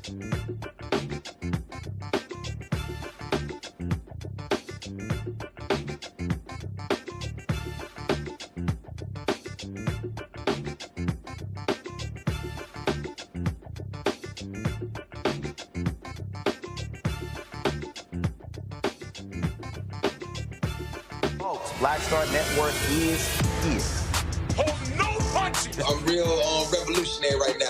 Black Star Network is here. Hold no punches! I'm real revolutionary right now.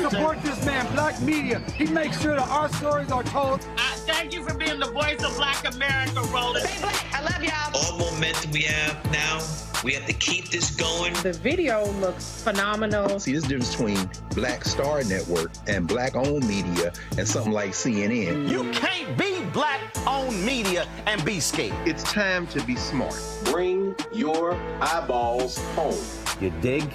Support this man, Black Media. He makes sure that our stories are told. Thank you for being the voice of Black America, Roland. Stay black. I love y'all. All momentum we have now, we have to keep this going. The video looks phenomenal. See, there's a difference between Black Star Network and Black-owned media and something like CNN. You can't be Black-owned media and be scared. It's time to be smart. Bring your eyeballs home. You dig?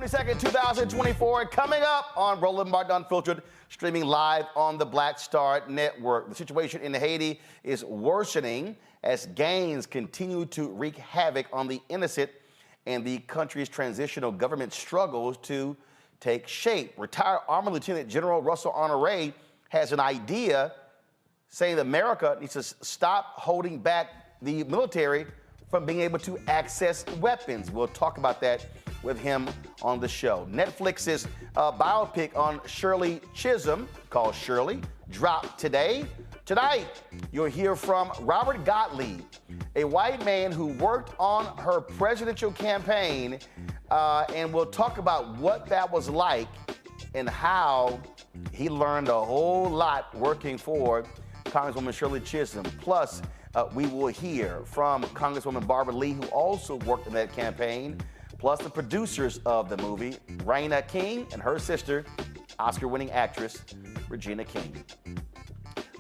Second, 2024, coming up on Roland Martin Unfiltered, streaming live on the Black Star Network. The situation in Haiti is worsening as gangs continue to wreak havoc on the innocent, and the country's transitional government struggles to take shape. Retired Army Lieutenant General Russel Honoré has an idea, saying that America needs to stop holding back the military from being able to access weapons. We'll talk about that with him on the show. Netflix's biopic on Shirley Chisholm, called Shirley, dropped today. Tonight, you'll hear from Robert Gottlieb, a white man who worked on her presidential campaign, and we'll talk about what that was like and how he learned a whole lot working for Congresswoman Shirley Chisholm. Plus, we will hear from Congresswoman Barbara Lee, who also worked in that campaign, plus the producers of the movie, Raina King, and her sister, Oscar-winning actress Regina King.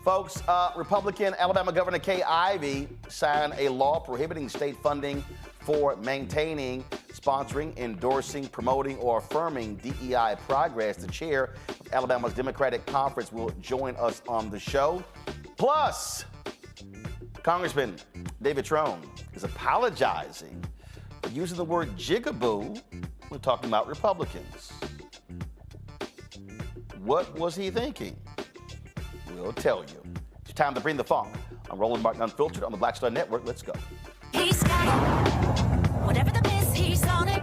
Folks, Republican Alabama Governor Kay Ivey signed a law prohibiting state funding for maintaining, sponsoring, endorsing, promoting, or affirming DEI progress. The chair of Alabama's Democratic Conference will join us on the show. Plus, Congressman David Trone is apologizing for using the word jigaboo when talking about Republicans. What was he thinking? We'll tell you. It's time to bring the funk. I'm Roland Martin Unfiltered on the Black Star Network. Let's go. He's got it. Whatever the miss, he's on it.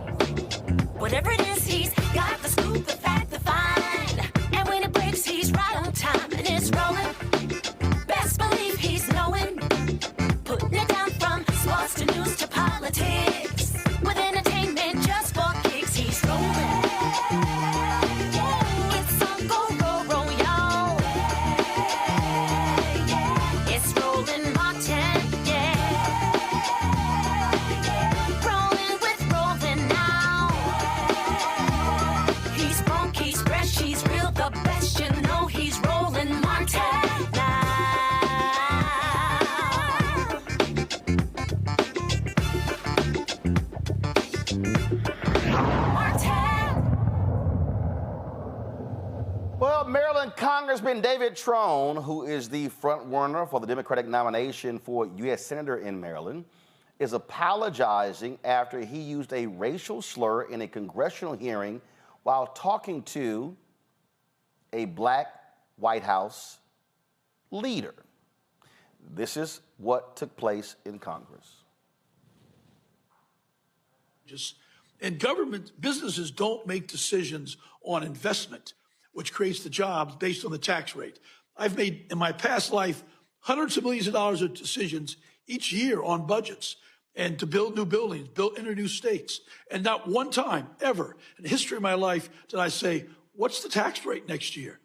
Whatever it is, he's got the scoop, the fact, the find. And when it breaks, he's right on time and it's rolling. Best believe he's knowing. Putting it down from sports to news to politics. With entertainment just for kicks, he's rolling. It's on go, roll, y'all. It's Roland Martin, yeah. Rolling with Roland now. He's funky, he's fresh, he's real, the best, you know he's Roland Martin now. Well, Maryland Congressman David Trone, who is the front runner for the Democratic nomination for U.S. Senator in Maryland, is apologizing after he used a racial slur in a congressional hearing while talking to a black White House leader. This is what took place in Congress. And government businesses don't make decisions on investment, which creates the jobs based on the tax rate. I've made, in my past life, hundreds of millions of dollars of decisions each year on budgets and to build new buildings, enter new states. And not one time ever in the history of my life did I say, what's the tax rate next year?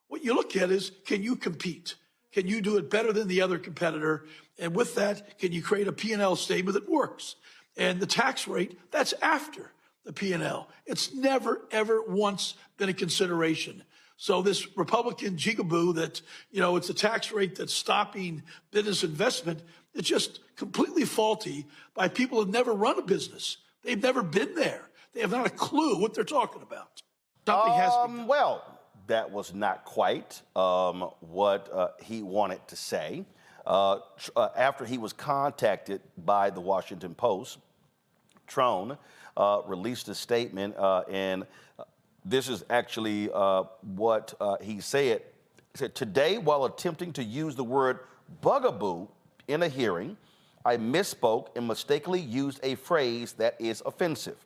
What you look at is, can you compete? Can you do it better than the other competitor? And with that, can you create a P&L statement that works? And the tax rate, that's after the P&L. It's never, ever once been a consideration. So this Republican jigaboo that, it's a tax rate that's stopping business investment, it's just completely faulty by people who've never run a business. They've never been there. They have not a clue what they're talking about. Something has to be done. Well, that was not quite what he wanted to say. After he was contacted by the Washington Post, Trone released a statement, and this is actually what he said. He said, "Today, while attempting to use the word bugaboo in a hearing, I misspoke and mistakenly used a phrase that is offensive.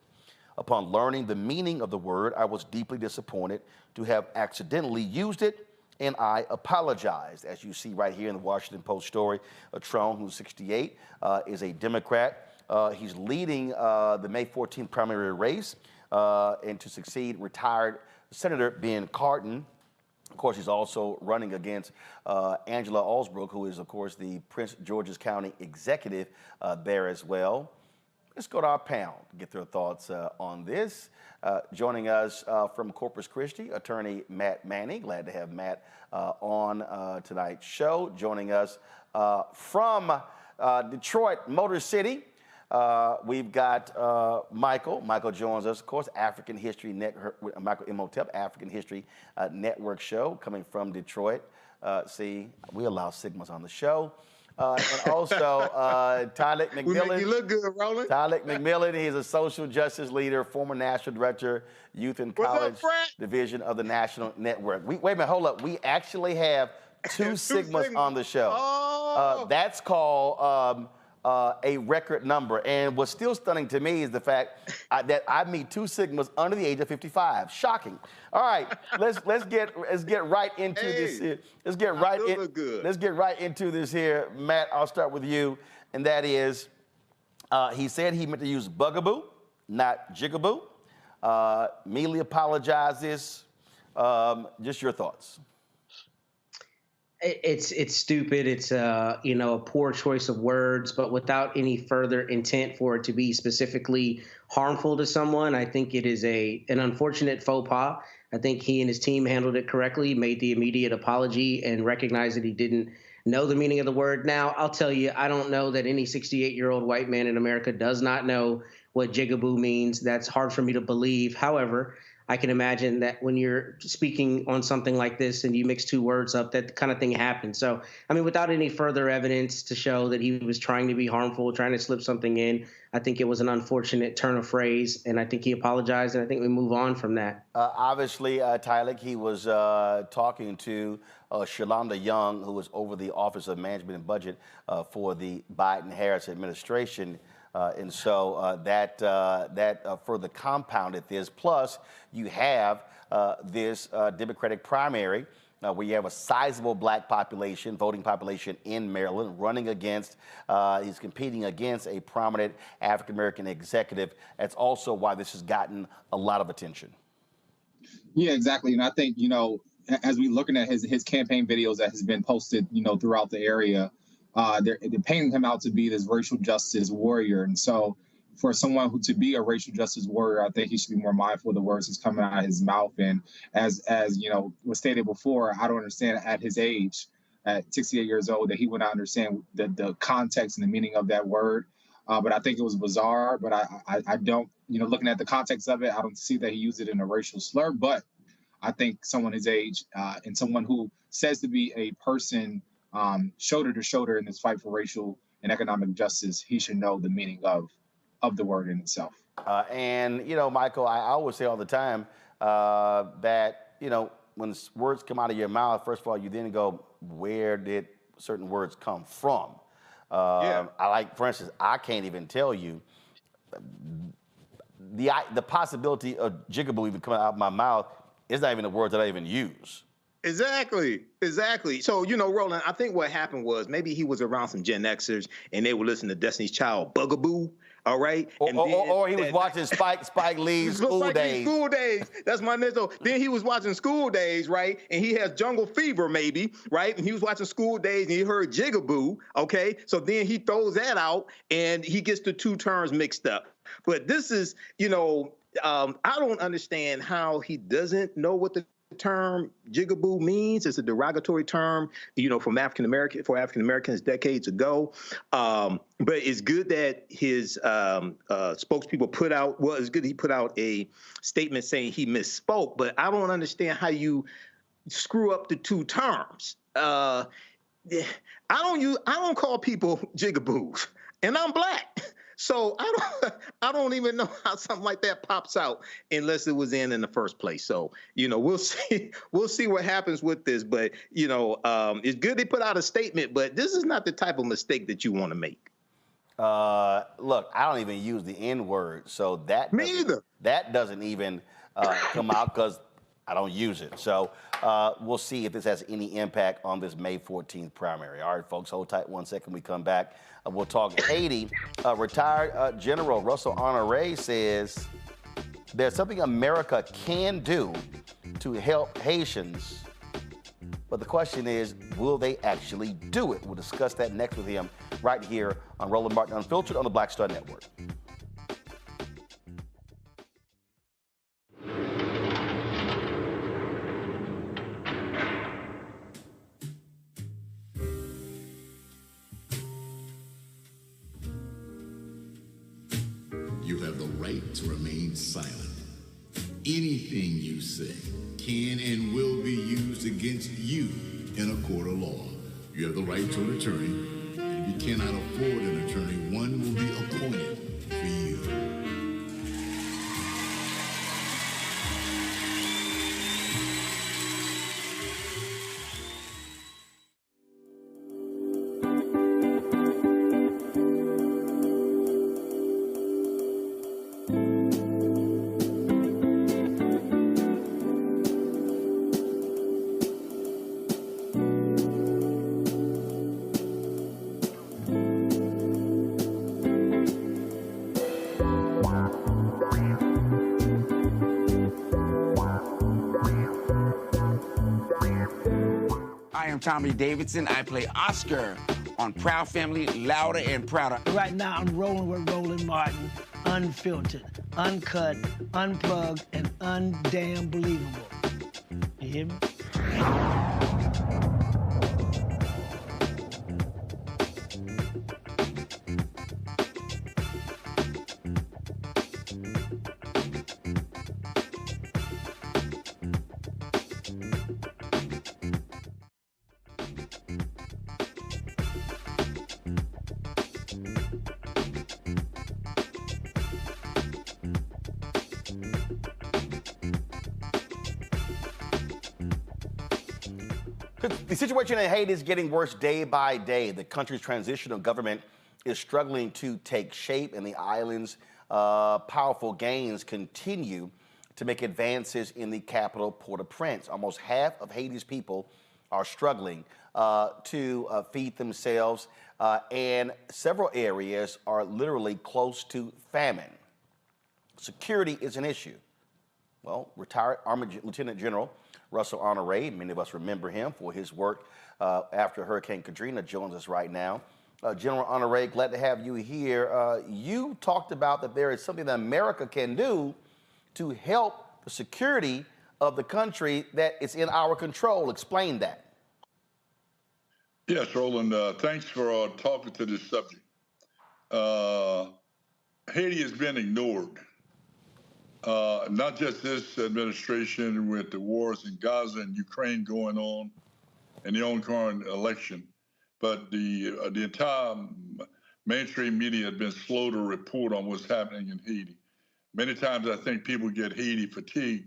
Upon learning the meaning of the word, I was deeply disappointed to have accidentally used it, and I apologized." As you see right here in the Washington Post story, Trone, who's 68, is a Democrat. He's leading the May 14th primary race, and to succeed retired Senator Ben Cardin. Of course, he's also running against Angela Alsbrook, who is, of course, the Prince George's County executive there as well. let's go to our panel to get their thoughts on this. Joining us from Corpus Christi, attorney Matt Manning. Glad to have Matt on tonight's show. Joining us from Detroit, Motor City, we've got Michael. Michael joins us, of course, African History Network, Michael Imhotep, African History Network show coming from Detroit. See, we allow Sigmas on the show. And also, Tyler McMillan. We make you look good, Roland. Tyler McMillan, he's a social justice leader, former national director, Youth and College Division of the National Network. Wait a minute, hold up. We actually have two Sigmas on the show. Oh. That's called a record number. And what's still stunning to me is the fact that I meet two Sigmas under the age of 55. Shocking. All right, let's get right into this here. Let's get right into this here. Matt, I'll start with you, and that is, he said he meant to use bugaboo, not jigaboo. Immediately apologizes. Just your thoughts. It's stupid. It's a poor choice of words, but without any further intent for it to be specifically harmful to someone. I think it is an unfortunate faux pas. I think he and his team handled it correctly, made the immediate apology, and recognized that he didn't know the meaning of the word. Now, I'll tell you, I don't know that any 68-year-old white man in America does not know what jigaboo means. That's hard for me to believe. However, I can imagine that when you're speaking on something like this and you mix two words up, that kind of thing happens. So, I mean, without any further evidence to show that he was trying to be harmful, trying to slip something in, I think it was an unfortunate turn of phrase, and I think he apologized, and I think we move on from that. Obviously, Tyler, he was talking to Shalonda Young, who was over the Office of Management and Budget for the Biden-Harris administration. And so that further compounded this. Plus, you have this Democratic primary where you have a sizable black population, voting population in Maryland, running against, he's competing against a prominent African-American executive. That's also why this has gotten a lot of attention. Yeah, exactly. And I think, as we're looking at his campaign videos that has been posted, throughout the area, they're painting him out to be this racial justice warrior. And so for someone to be a racial justice warrior, I think he should be more mindful of the words that's coming out of his mouth. And as was stated before, I don't understand at his age, at 68 years old, that he would not understand the context and the meaning of that word. But I think it was bizarre. But I don't, looking at the context of it, I don't see that he used it in a racial slur. But I think someone his age and someone who says to be a person shoulder to shoulder in this fight for racial and economic justice, he should know the meaning of the word in itself. And, Michael, I always say all the time that, when words come out of your mouth, first of all, you then go, where did certain words come from? I like, for instance, I can't even tell you the possibility of jigaboo even coming out of my mouth is not even a word that I even use. Exactly. So, Roland, I think what happened was maybe he was around some Gen Xers and they were listening to Destiny's Child, Bugaboo. All right. Or he was watching Spike Lee's School Days. School Days. That's my next. Then he was watching School Days, right? And he has jungle fever, maybe, right? And he was watching School Days and he heard jigaboo. Okay. So then he throws that out and he gets the two terms mixed up. But this is, I don't understand how he doesn't know what the term jigaboo means. It's a derogatory term, from African Americans decades ago. But it's good that his spokespeople put out. Well, it's good he put out a statement saying he misspoke. But I don't understand how you screw up the two terms. I don't call people jigaboos, and I'm black. So I don't even know how something like that pops out unless it was in the first place. So, we'll see what happens with this. But, it's good they put out a statement, but this is not the type of mistake that you want to make. Look, I don't even use the N word. So that doesn't even come out because I don't use it. So we'll see if this has any impact on this May 14th primary. All right, folks, hold tight 1 second. We come back. We'll talk Haiti. Retired General Russel Honoré says there's something America can do to help Haitians. But the question is, will they actually do it? We'll discuss that next with him right here on Roland Martin Unfiltered on the Black Star Network. You have the right to remain silent. Anything you say can and will be used against you in a court of law. You have the right to an attorney, and if you cannot afford an attorney, one will be appointed for you. I am Tommy Davidson. I play Oscar on Proud Family, Louder and Prouder. Right now, I'm rolling with Roland Martin, unfiltered, uncut, unplugged, and undamn believable. You hear me? The situation in Haiti is getting worse day by day. The country's transitional government is struggling to take shape, and the island's powerful gains continue to make advances in the capital, Port-au-Prince. Almost half of Haiti's people are struggling to feed themselves, and several areas are literally close to famine. Security is an issue. Well, retired Army Lieutenant General Russel Honoré, many of us remember him for his work after Hurricane Katrina, joins us right now. General Honoré, glad to have you here. You talked about that there is something that America can do to help the security of the country that is in our control. Explain that. Yes, Roland, thanks for talking to this subject. Haiti has been ignored. Not just this administration with the wars in Gaza and Ukraine going on and the ongoing election, but the entire mainstream media has been slow to report on what's happening in Haiti. Many times I think people get Haiti fatigue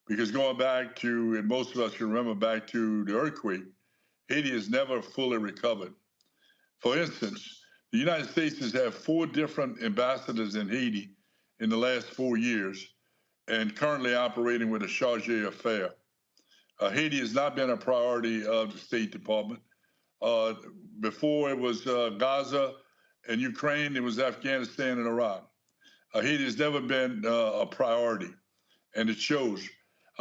because going back to, and most of us can remember back to the earthquake, Haiti has never fully recovered. For instance, the United States has had 4 different ambassadors in Haiti in the last 4 years, and currently operating with a chargé affair. Haiti has not been a priority of the State Department. Before it was Gaza and Ukraine, it was Afghanistan and Iraq. Haiti has never been a priority, and it shows.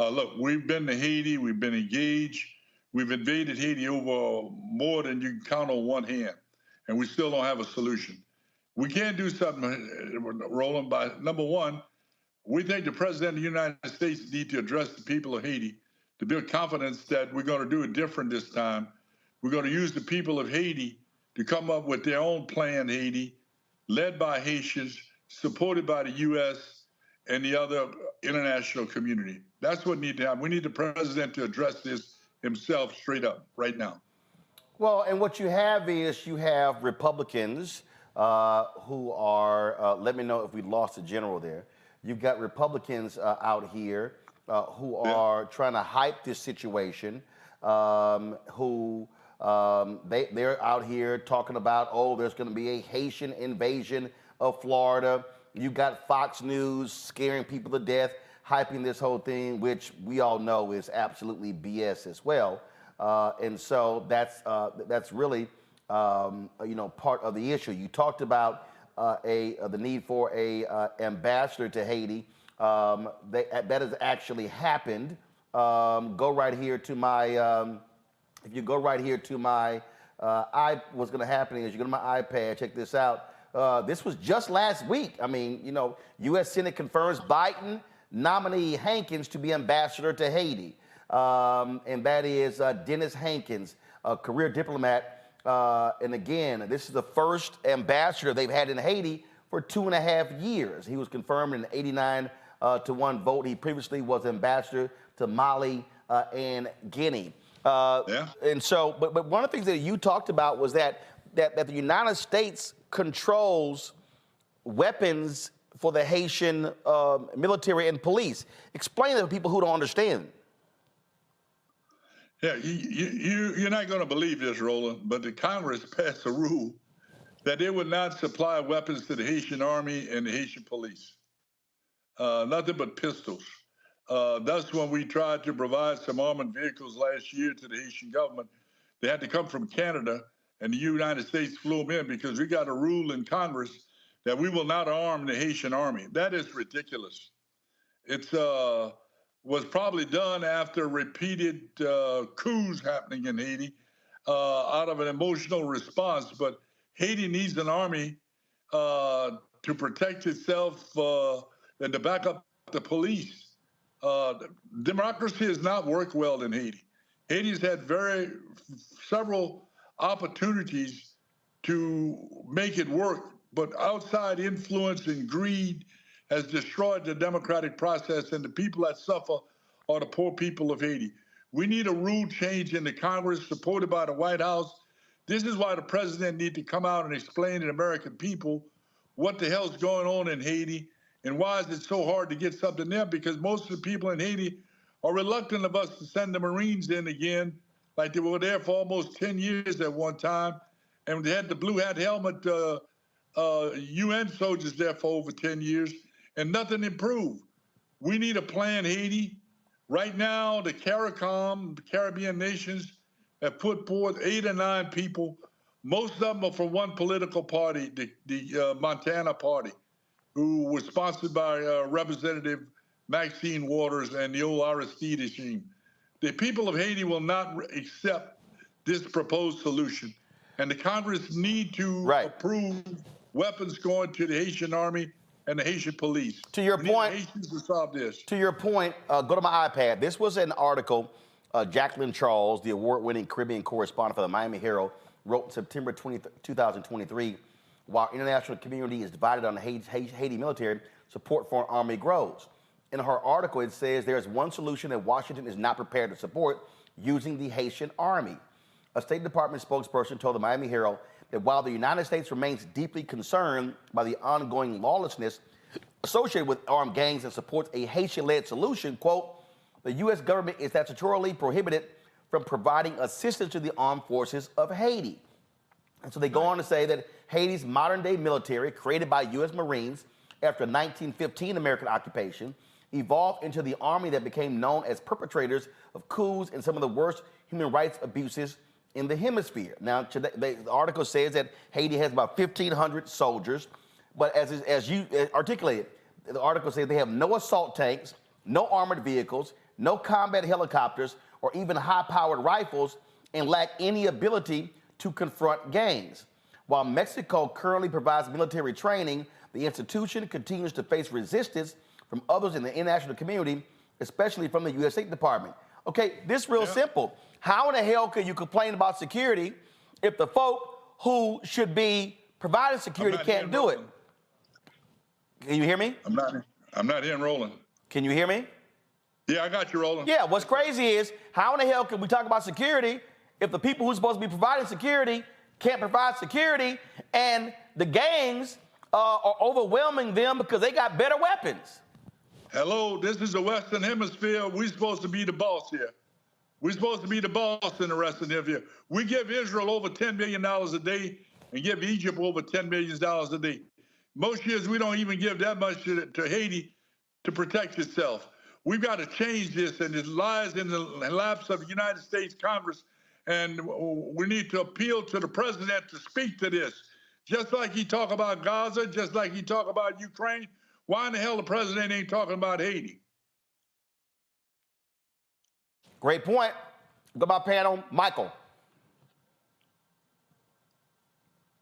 Look, we've been to Haiti, we've been engaged, we've invaded Haiti over more than you can count on one hand, and we still don't have a solution. We can't do something, Roland, by number one, we think the President of the United States needs to address the people of Haiti to build confidence that we're going to do it different this time. We're going to use the people of Haiti to come up with their own plan, Haiti, led by Haitians, supported by the U.S. and the other international community. That's what needs to happen. We need the President to address this himself straight up right now. Well, and what you have is you have Republicans who are, let me know if we lost a general there. You've got Republicans out here who are trying to hype this situation, who they're out here talking about, oh, there's going to be a Haitian invasion of Florida. You've got Fox News scaring people to death, hyping this whole thing, which we all know is absolutely BS as well. And so that's really, part of the issue. You talked about the need for a ambassador to Haiti. That has actually happened. Go right here to my, if you go right here to my, what's going to happen is you go to my iPad, check this out. This was just last week. I mean, U.S. Senate confirms Biden nominee Hankins to be ambassador to Haiti. And that is Dennis Hankins, a career diplomat. And again, this is the first ambassador they've had in Haiti for 2.5 years. He was confirmed in an 89 to 1 vote. He previously was ambassador to Mali and Guinea. And so, but one of the things that you talked about was that the United States controls weapons for the Haitian military and police. Explain that to people who don't understand. Yeah, you're not going to believe this, Roland, but the Congress passed a rule that they would not supply weapons to the Haitian army and the Haitian police. Nothing but pistols. That's when we tried to provide some armored vehicles last year to the Haitian government. They had to come from Canada, and the United States flew them in because we got a rule in Congress that we will not arm the Haitian army. That is ridiculous. It's was probably done after repeated coups happening in Haiti out of an emotional response. But Haiti needs an army to protect itself and to back up the police. Democracy has not worked well in Haiti. Haiti's had several opportunities to make it work, but outside influence and greed has destroyed the democratic process, and the people that suffer are the poor people of Haiti. We need a rule change in the Congress supported by the White House. This is why the president needs to come out and explain to the American people what the hell's going on in Haiti and why is it so hard to get something there, because most of the people in Haiti are reluctant of us to send the Marines in again, like they were there for almost 10 years at one time, and they had the blue hat helmet UN soldiers there for over 10 years, and nothing improved. We need a plan, Haiti. Right now, the CARICOM, the Caribbean nations, have put forth 8 or 9 people. Most of them are from one political party, the Montana Party, who was sponsored by Representative Maxine Waters and the old Aristide regime. The people of Haiti will not accept this proposed solution, and the Congress need to approve weapons going to the Haitian army and the Haitian police. To your point, Haitians to solve this. To your point, go to my iPad. This was an article Jacqueline Charles, the award-winning Caribbean correspondent for the Miami Herald, wrote in September 2023. While international community is divided on the Haiti military, support for an army grows. In her article, it says there's one solution that Washington is not prepared to support: using the Haitian army. A State Department spokesperson told the Miami Herald that while the United States remains deeply concerned by the ongoing lawlessness associated with armed gangs and supports a Haitian-led solution, quote, the U.S. government is statutorily prohibited from providing assistance to the armed forces of Haiti. And so they go on to say that Haiti's modern-day military, created by U.S. Marines after 1915 American occupation, evolved into the army that became known as perpetrators of coups and some of the worst human rights abuses in the hemisphere. Now, the article says that Haiti has about 1,500 soldiers, but as you articulated, the article says they have no assault tanks, no armored vehicles, no combat helicopters, or even high-powered rifles, and lack any ability to confront gangs. While Mexico currently provides military training, the institution continues to face resistance from others in the international community, especially from the U.S. State Department. Okay, this is real simple. How in the hell can you complain about security if the folk who should be providing security can't do it? Can you hear me? I'm not hearing Roland. Can you hear me? Yeah, I got you, Roland. Yeah, what's crazy is how in the hell can we talk about security if the people who's supposed to be providing security can't provide security and the gangs are overwhelming them because they got better weapons? Hello, this is the Western Hemisphere. We're supposed to be the boss here. We're supposed to be the boss in the Western Hemisphere. We give Israel over $10 million a day and give Egypt over $10 million a day. Most years, we don't even give that much to Haiti to protect itself. We've got to change this, and it lies in the laps of the United States Congress, and we need to appeal to the president to speak to this. Just like he talk about Gaza, just like he talk about Ukraine, why in the hell the president ain't talking about Haiti? Great point. Go to my panel, Michael.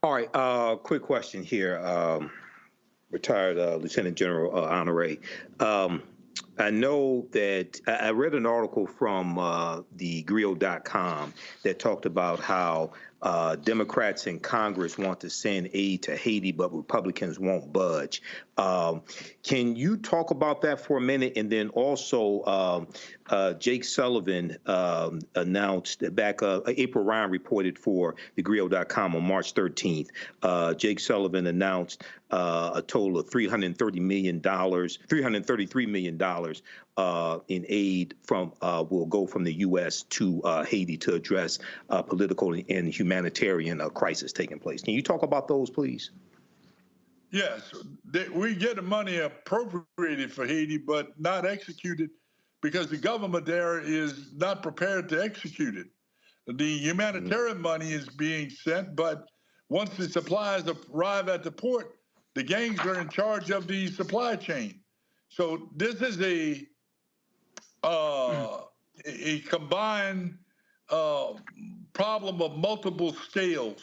All right, quick question here. Retired Lieutenant General Honoré. I know that I read an article from the Griot.com that talked about how Democrats in Congress want to send aid to Haiti, but Republicans won't budge. Can you talk about that for a minute? And then also, Jake Sullivan announced back, April Ryan reported for thegrio.com on March 13th. Jake Sullivan announced a total of $333 million in aid will go from the U.S. to Haiti to address political and humanitarian crisis taking place. Can you talk about those, please? Yes, we get the money appropriated for Haiti, but not executed because the government there is not prepared to execute it. The humanitarian money is being sent, but once the supplies arrive at the port, the gangs are in charge of the supply chain. So this is a combined problem of multiple scales.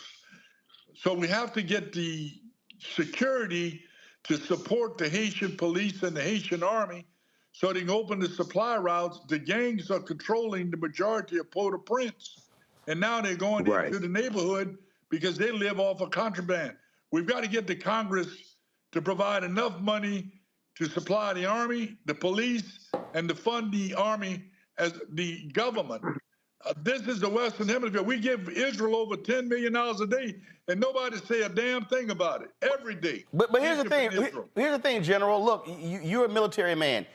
So we have to get the security to support the Haitian police and the Haitian army so they can open the supply routes. The gangs are controlling the majority of Port-au-Prince, and now they're going into the neighborhood because they live off of contraband. We've got to get the Congress to provide enough money to supply the army, the police, and to fund the army as the government. This is the Western Hemisphere. We give Israel over $10 million a day, and nobody say a damn thing about it every day. But here's the thing. Here's the thing, General. Look, you're a military man.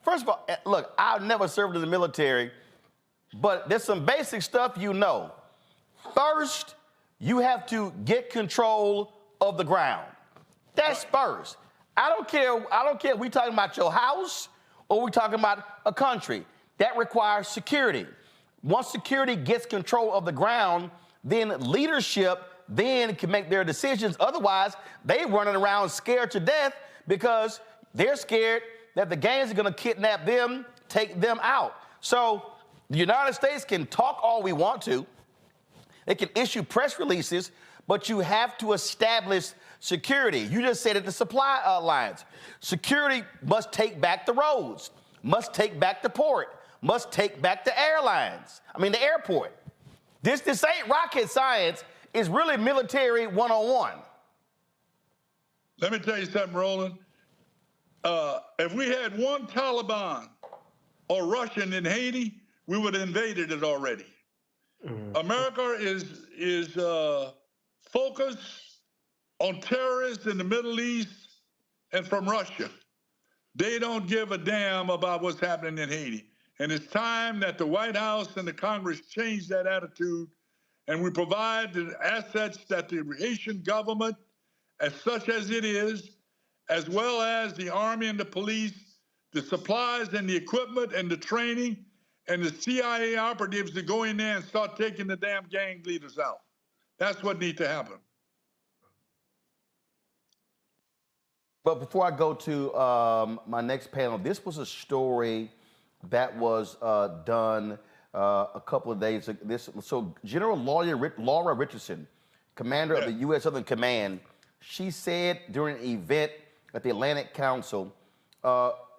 First of all, look, I've never served in the military, but there's some basic stuff you know. First, you have to get control of the ground. That's first. I don't care if we're talking about your house or we're talking about a country. That requires security. Once security gets control of the ground, then leadership then can make their decisions. Otherwise, they running around scared to death because they're scared that the gangs are going to kidnap them, take them out. So the United States can talk all we want to. They can issue press releases, but you have to establish security. You just said it, the supply lines. Security must take back the roads, must take back the port, must take back the the airport. This ain't rocket science. It's really military 101. Let me tell you something, Roland. If we had one Taliban or Russian in Haiti, we would have invaded it already. America is focused on terrorists in the Middle East and from Russia. They don't give a damn about what's happening in Haiti. And it's time that the White House and the Congress change that attitude, and we provide the assets that the Haitian government, as such as it is, as well as the Army and the police, the supplies and the equipment and the training, and the CIA operatives to go in there and start taking the damn gang leaders out. That's what needs to happen. But before I go to my next panel, this was a story that was done a couple of days ago. So General Laura Richardson, commander of the U.S. Southern Command, she said during an event at the Atlantic Council,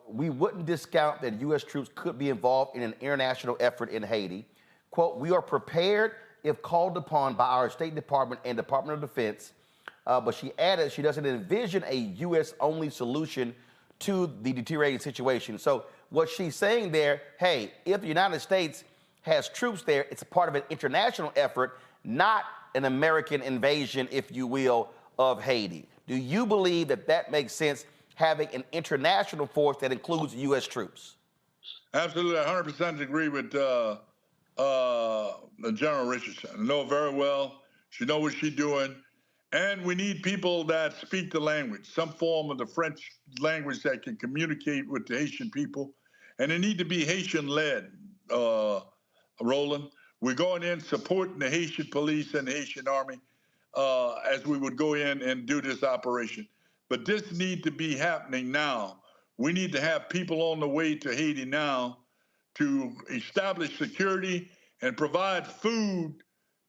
we wouldn't discount that U.S. troops could be involved in an international effort in Haiti. Quote, we are prepared if called upon by our State Department and Department of Defense. But she added she doesn't envision a U.S.-only solution to the deteriorating situation. So what she's saying there, hey, if the United States has troops there, it's a part of an international effort, not an American invasion, if you will, of Haiti. Do you believe that that makes sense, having an international force that includes U.S. troops? Absolutely, I 100% agree with General Richardson. I know her very well. She knows what she's doing. And we need people that speak the language, some form of the French language that can communicate with the Haitian people. And they need to be Haitian-led, Roland. We're going in supporting the Haitian police and the Haitian army as we would go in and do this operation. But this needs to be happening now. We need to have people on the way to Haiti now to establish security and provide food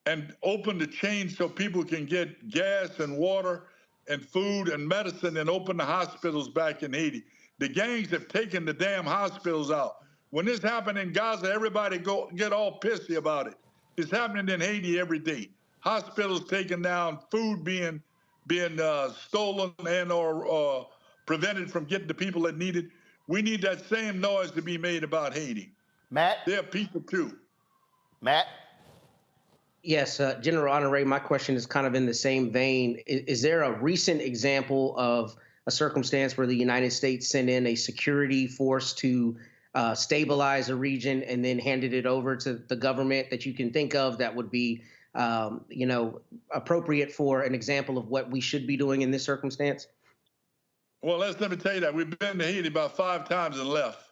and open the chain so people can get gas and water and food and medicine and open the hospitals back in Haiti. The gangs have taken the damn hospitals out. When this happened in Gaza, everybody get all pissy about it. is happening in Haiti every day. Hospitals taken down, food being stolen and or prevented from getting the people that need it. We need that same noise to be made about Haiti. Matt? They're people too. Matt? Yes, General Honoré, my question is kind of in the same vein. Is there a recent example of a circumstance where the United States sent in a security force to stabilize a region and then handed it over to the government that you can think of that would be, appropriate for an example of what we should be doing in this circumstance? Well, let me tell you that. We've been to Haiti about 5 times and left.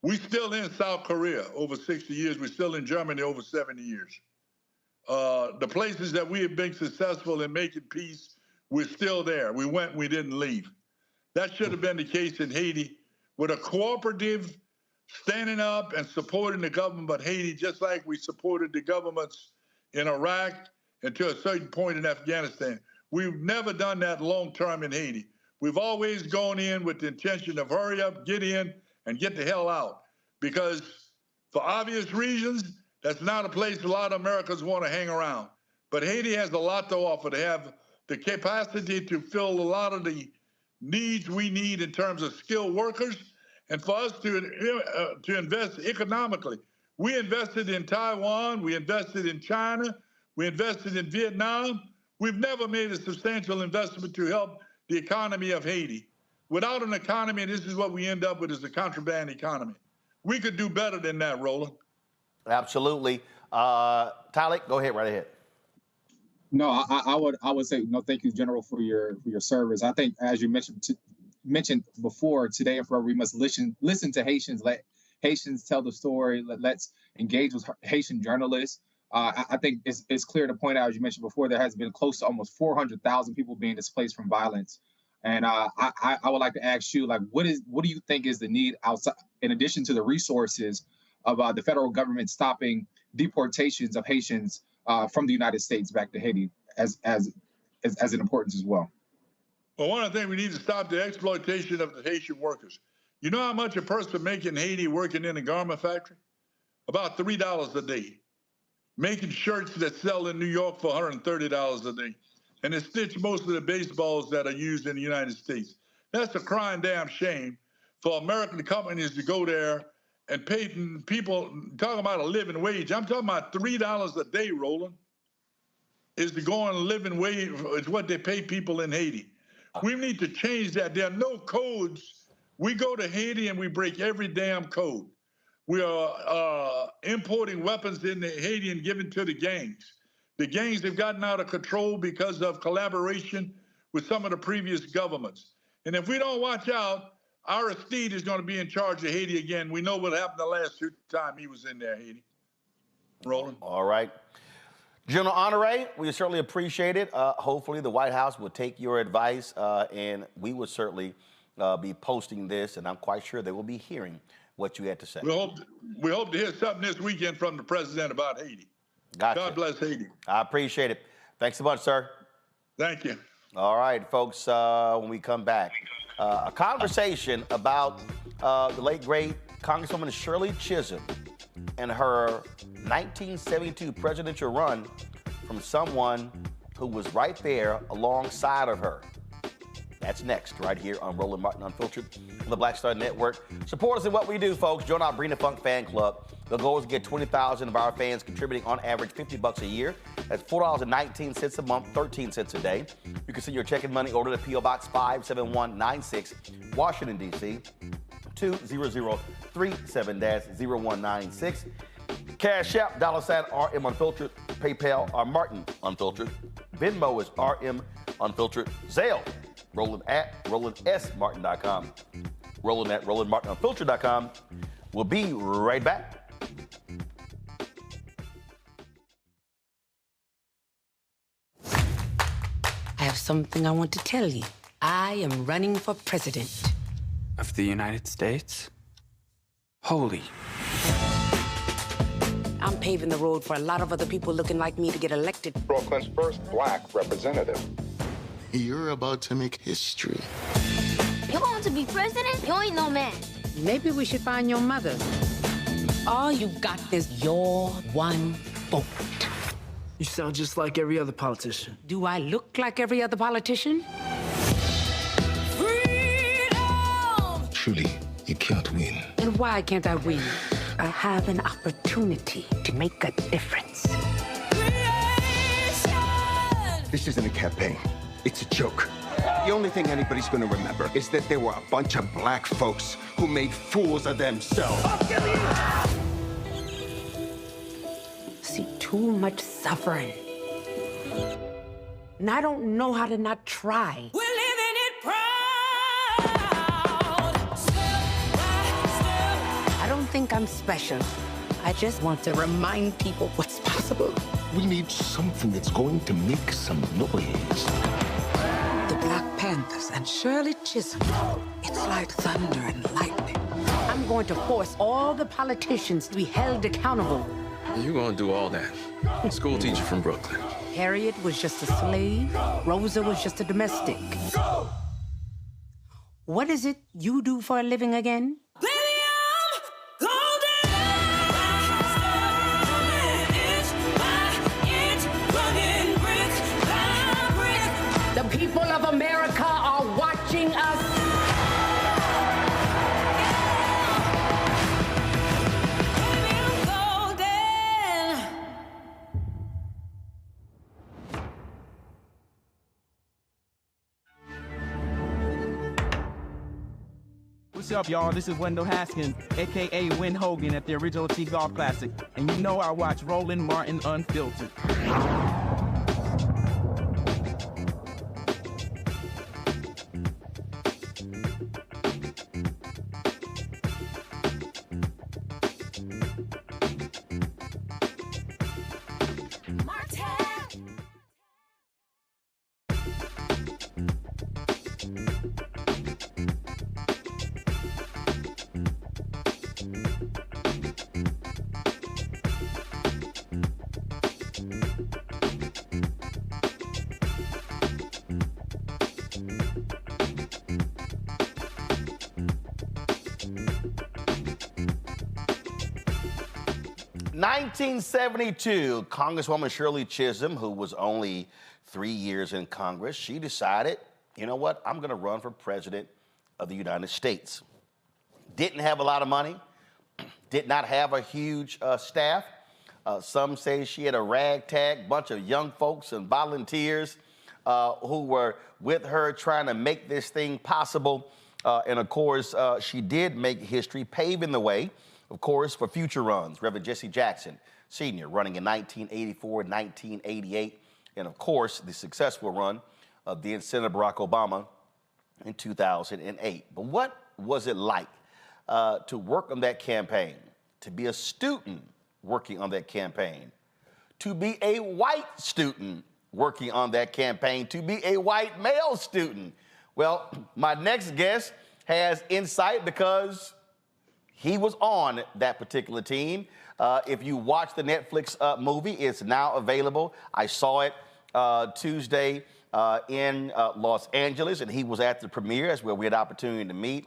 We're still in South Korea over 60 years. We're still in Germany over 70 years. The places that we have been successful in making peace, we're still there. We went, we didn't leave. That should have been the case in Haiti with a cooperative standing up and supporting the government of Haiti, just like we supported the governments in Iraq and to a certain point in Afghanistan. We've never done that long term in Haiti. We've always gone in with the intention of hurry up, get in, and get the hell out. Because for obvious reasons, that's not a place a lot of Americans want to hang around. But Haiti has a lot to offer. They have the capacity to fill a lot of the needs we need in terms of skilled workers, and for us to invest economically. We invested in Taiwan, we invested in China, we invested in Vietnam. We've never made a substantial investment to help the economy of Haiti. Without an economy, this is what we end up with, is a contraband economy. We could do better than that, Roland. Absolutely. Tyler, go ahead, right ahead. No, I would say no. Thank you, General, for your service. I think, as you mentioned before, today and forever, we must listen to Haitians. Let Haitians tell the story. Let's engage with Haitian journalists. I think it's clear to point out, as you mentioned before, there has been close to almost 400,000 people being displaced from violence. And I would like to ask you, like, what do you think is the need outside, in addition to the resources of the federal government stopping deportations of Haitians from the United States back to Haiti as an importance as well? Well, one of the things we need to stop the exploitation of the Haitian workers. You know how much a person making in Haiti working in a garment factory? About $3 a day. Making shirts that sell in New York for $130 a day. And they stitch most of the baseballs that are used in the United States. That's a crying damn shame for American companies to go there and pay people, talking about a living wage. I'm talking about $3 a day, Roland, is the going living wage, is what they pay people in Haiti. We need to change that. There are no codes. We go to Haiti and we break every damn code. We are importing weapons into Haiti and giving to the gangs. The gangs have gotten out of control because of collaboration with some of the previous governments. And if we don't watch out, Aristide is going to be in charge of Haiti again. We know what happened the last time he was in there, Haiti. Roland. All right. General Honoré, we certainly appreciate it. Hopefully the White House will take your advice, and we will certainly be posting this, and I'm quite sure they will be hearing what you had to say. We hope to hear something this weekend from the president about Haiti. Gotcha. God bless Haiti. I appreciate it. Thanks so much, sir. Thank you. All right, folks, when we come back, a conversation about the late, great Congresswoman Shirley Chisholm and her 1972 presidential run from someone who was right there alongside of her. That's next, right here on Roland Martin Unfiltered on the Black Star Network. Support us in what we do, folks. Join our Bring the Funk fan club. The goal is to get 20,000 of our fans contributing on average $50 a year. That's $4.19 a month, 13 cents a day. You can send your check and money order to P.O. Box 57196, Washington, D.C., 20037-0196. Cash App, $RM Unfiltered. PayPal, Martin Unfiltered. Venmo is RM Unfiltered. Zelle, Roland at RolandSMartin.com. Roland at RolandMartinUnfiltered.com. We'll be right back. I have something I want to tell you. I am running for president. Of the United States? Holy. I'm paving the road for a lot of other people looking like me to get elected. Brooklyn's first black representative. You're about to make history. You want to be president? You ain't no man. Maybe we should find your mother. All you got is your one vote. You sound just like every other politician. Do I look like every other politician? Truly, you can't win. And why can't I win? I have an opportunity to make a difference. This isn't a campaign. It's a joke. The only thing anybody's gonna remember is that there were a bunch of black folks who made fools of themselves. See too much suffering. And I don't know how to not try. We're living it proud. Step by step. I don't think I'm special. I just want to remind people what's possible. We need something that's going to make some noise. The Black Panthers and Shirley Chisholm. It's like thunder and lightning. I'm going to force all the politicians to be held accountable. You're gonna do all that. School teacher from Brooklyn. Harriet was just a slave. Rosa was just a domestic. What is it you do for a living again? The people of America are watching us. What's up, y'all? This is Wendell Haskins, a.k.a. Win Hogan at the Original T Golf Classic. And you know I watch Roland Martin Unfiltered. In 1972, Congresswoman Shirley Chisholm, who was only 3 years in Congress, she decided, you know what, I'm gonna run for president of the United States. Didn't have a lot of money, did not have a huge staff. Some say she had a ragtag bunch of young folks and volunteers who were with her trying to make this thing possible. And of course, she did make history, paving the way, of course, for future runs. Reverend Jesse Jackson, Sr., running in 1984, 1988, and of course, the successful run of then Senator Barack Obama in 2008. But what was it like to work on that campaign, to be a student working on that campaign, to be a white student working on that campaign, to be a white male student? Well, my next guest has insight because he was on that particular team. If you watch the Netflix movie, it's now available. I saw it Tuesday in Los Angeles, and he was at the premiere as well. We had the opportunity to meet.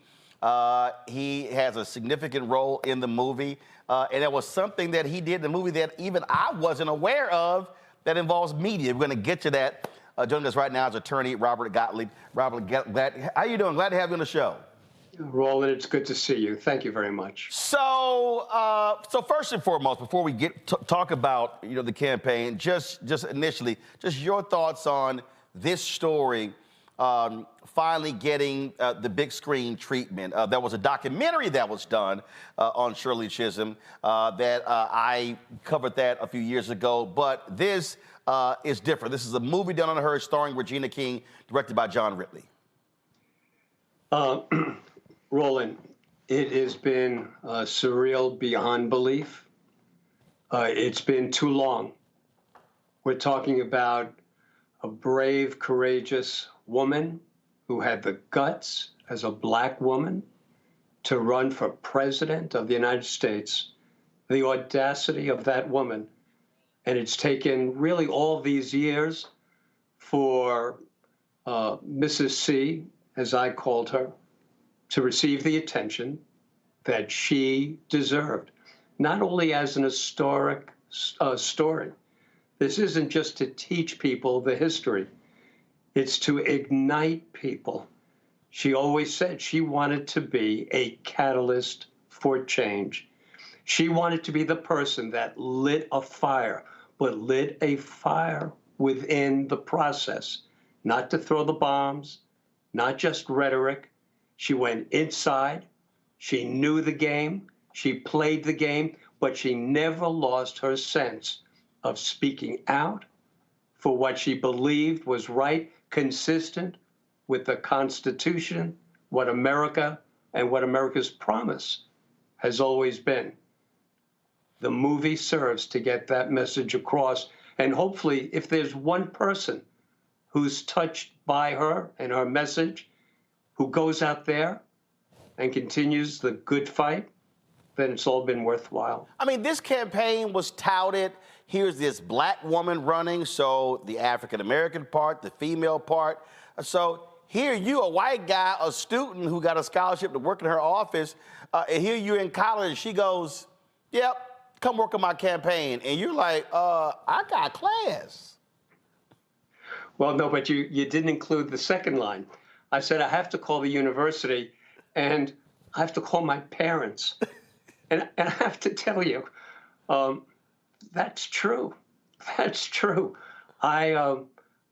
He has a significant role in the movie, and it was something that he did in the movie that even I wasn't aware of that involves media. We're gonna get to that. Joining us right now is attorney Robert Gottlieb. Robert, how you doing? Glad to have you on the show. Roland, it's good to see you. Thank you very much. So, so first and foremost, before we get talk about the campaign, just initially, just your thoughts on this story finally getting the big screen treatment. There was a documentary that was done on Shirley Chisholm that I covered that a few years ago, but this is different. This is a movie done on her, starring Regina King, directed by John Ridley. Roland, it has been surreal beyond belief. It's been too long. We're talking about a brave, courageous woman who had the guts as a black woman to run for president of the United States. The audacity of that woman. And it's taken really all these years for Mrs. C, as I called her, to receive the attention that she deserved, not only as an historic story. This isn't just to teach people the history. It's to ignite people. She always said she wanted to be a catalyst for change. She wanted to be the person that lit a fire, but lit a fire within the process, not to throw the bombs, not just rhetoric. She went inside. She knew the game. She played the game, but she never lost her sense of speaking out for what she believed was right, consistent with the Constitution, what America and what America's promise has always been. The movie serves to get that message across. And hopefully, if there's one person who's touched by her and her message, who goes out there and continues the good fight, then it's all been worthwhile. I mean, this campaign was touted. Here's this black woman running, so the African-American part, the female part. So here you, a white guy, a student who got a scholarship to work in her office, and here you're in college, she goes, yep, come work on my campaign. And you're like, I got class. Well, no, but you didn't include the second line. I said, I have to call the university, and I have to call my parents. And I have to tell you, that's true. That's true. I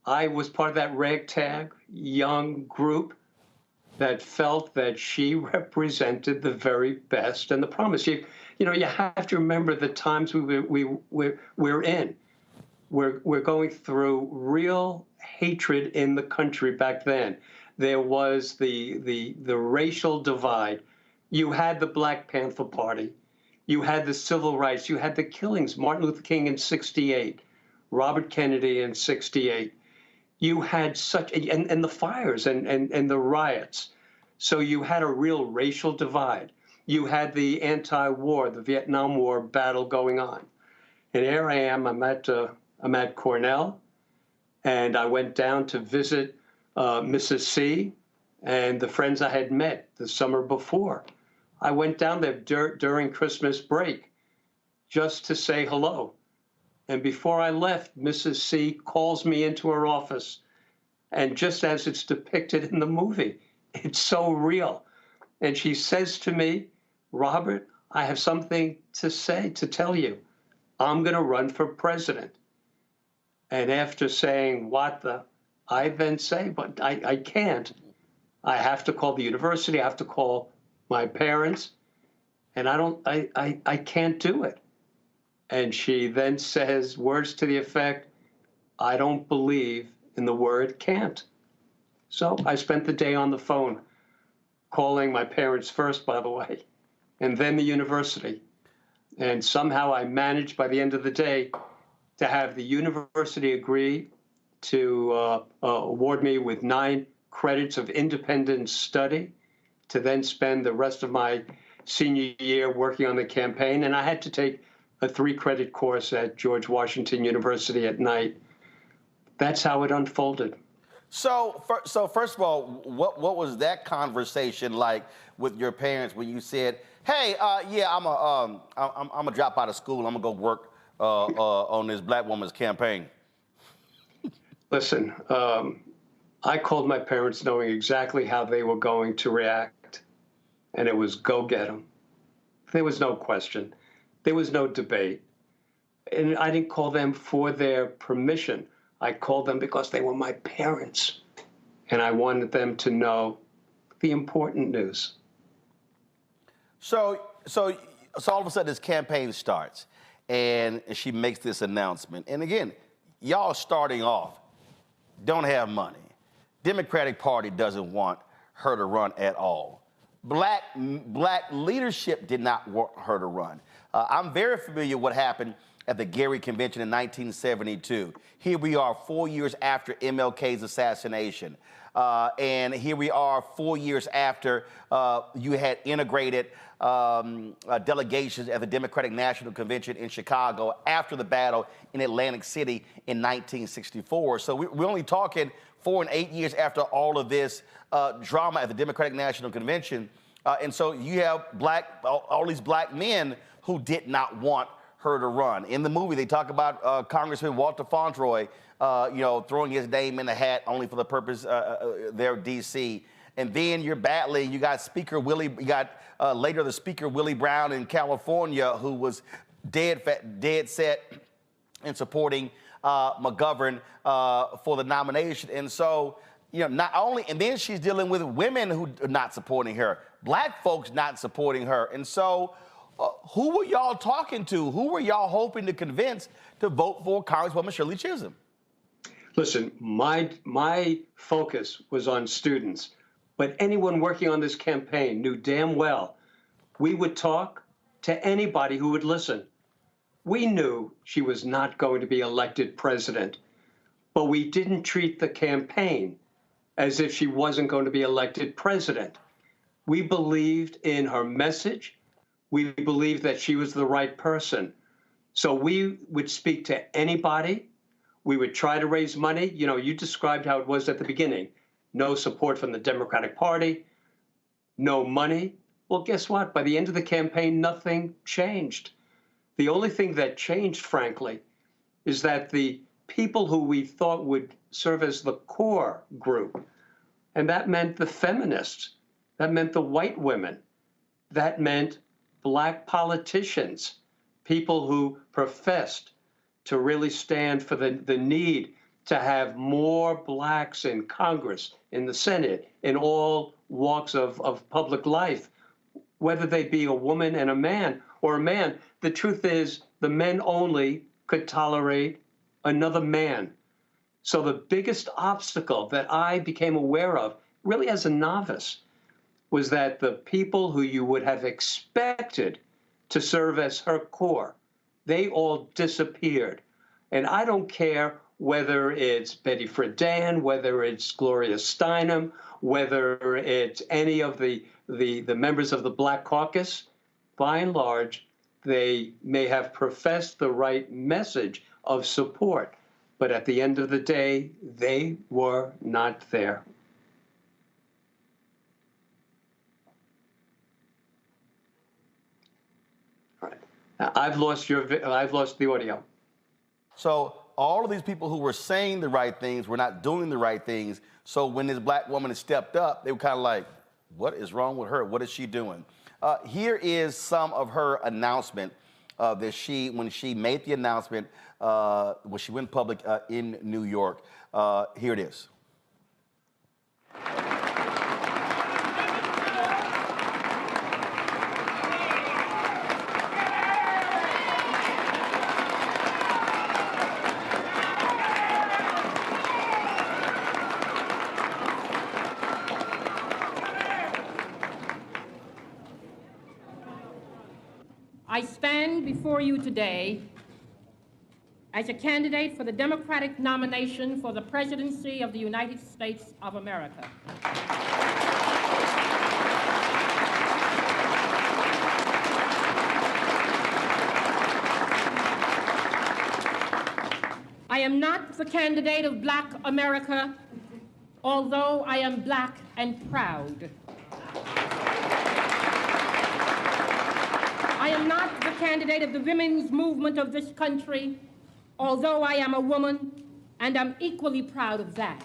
was part of that ragtag young group that felt that she represented the very best and the promise. You know, you have to remember the times we're in. We're going through real hatred in the country back then. There was the racial divide. You had the Black Panther Party. You had the civil rights. You had the killings. Martin Luther King in '68, Robert Kennedy in '68. You had such, and the fires and the riots. So you had a real racial divide. You had the anti-war, the Vietnam War battle going on. And here I am, I'm at Cornell, and I went down to visit Mrs. C and the friends I had met the summer before. I went down there during Christmas break just to say hello. And before I left, Mrs. C calls me into her office. And just as it's depicted in the movie, it's so real. And she says to me, Robert, I have something to say, to tell you. I'm going to run for president. And after saying, what the, I then say, but I can't. I have to call the university. I have to call my parents. And I can't do it. And she then says words to the effect, I don't believe in the word can't. So I spent the day on the phone, calling my parents first, by the way, and then the university. And somehow I managed by the end of the day to have the university agree to award me with 9 credits of independent study to then spend the rest of my senior year working on the campaign. And I had to take a 3-credit course at George Washington University at night. That's how it unfolded. So first of all, what was that conversation like with your parents when you said, "Hey, yeah, I'm a drop out of school. I'm gonna go work on this black woman's campaign"? Listen, I called my parents knowing exactly how they were going to react, and it was go get them. There was no question. There was no debate. And I didn't call them for their permission. I called them because they were my parents. And I wanted them to know the important news. So all of a sudden this campaign starts and she makes this announcement. And again, y'all starting off, don't have money. Democratic Party doesn't want her to run at all. Black leadership did not want her to run. I'm very familiar with what happened at the Gary Convention in 1972. Here we are 4 years after MLK's assassination. And here we are 4 years after you had integrated delegations at the Democratic National Convention in Chicago after the battle in Atlantic City in 1964. So we're only talking 4 and 8 years after all of this drama at the Democratic National Convention. And so you have all these black men who did not want her to run. In the movie, they talk about Congressman Walter Fauntroy, throwing his name in the hat only for the purpose there of D.C. And then you're battling. You got later the Speaker Willie Brown in California, who was dead set in supporting McGovern for the nomination. And so, not only, and then she's dealing with women who are not supporting her, black folks not supporting her. And so, who were y'all talking to? Who were y'all hoping to convince to vote for Congresswoman Shirley Chisholm? Listen, my focus was on students, but anyone working on this campaign knew damn well we would talk to anybody who would listen. We knew she was not going to be elected president, but we didn't treat the campaign as if she wasn't going to be elected president. We believed in her message. We believed that she was the right person. So we would speak to anybody. We would try to raise money. You described how it was at the beginning. No support from the Democratic Party, no money. Well, guess what? By the end of the campaign, nothing changed. The only thing that changed, frankly, is that the people who we thought would serve as the core group, and that meant the feminists, that meant the white women, that meant black politicians, people who professed to really stand for the need to have more blacks in Congress, in the Senate, in all walks of public life, whether they be a woman and a man or a man. The truth is, the men only could tolerate another man. So the biggest obstacle that I became aware of, really as a novice, was that the people who you would have expected to serve as her core, they all disappeared. And I don't care whether it's Betty Friedan, whether it's Gloria Steinem, whether it's any of the members of the Black Caucus. By and large, they may have professed the right message of support, but at the end of the day, they were not there. All right. Now, I've lost the audio. So all of these people who were saying the right things were not doing the right things. So when this black woman stepped up, they were kind of like, what is wrong with her? What is she doing? Here is some of her announcement when she made the announcement when she went public in New York. Here it is. I stand before you today as a candidate for the Democratic nomination for the presidency of the United States of America. I am not the candidate of Black America, although I am Black and proud. I am not the candidate of the women's movement of this country, although I am a woman, and I'm equally proud of that.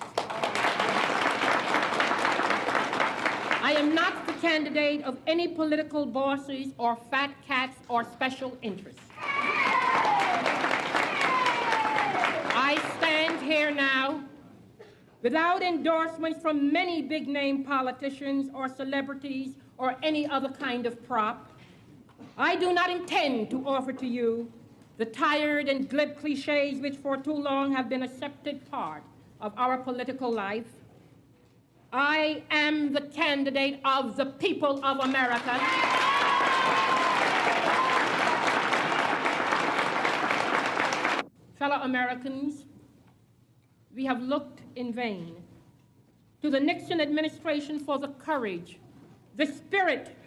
I am not the candidate of any political bosses or fat cats or special interests. I stand here now without endorsements from many big-name politicians or celebrities or any other kind of prop. I do not intend to offer to you the tired and glib cliches which for too long have been an accepted part of our political life. I am the candidate of the people of America. Fellow Americans, we have looked in vain to the Nixon administration for the courage, the spirit,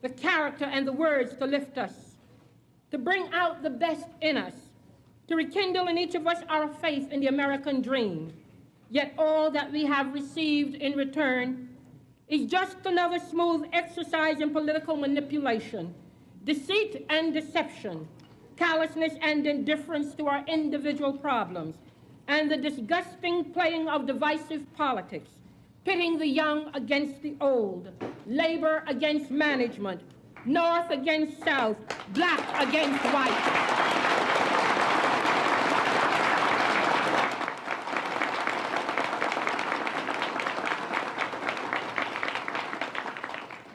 the character, and the words to lift us, to bring out the best in us, to rekindle in each of us our faith in the American dream. Yet all that we have received in return is just another smooth exercise in political manipulation, deceit and deception, callousness and indifference to our individual problems, and the disgusting playing of divisive politics, pitting the young against the old, labor against management, North against South, black against white.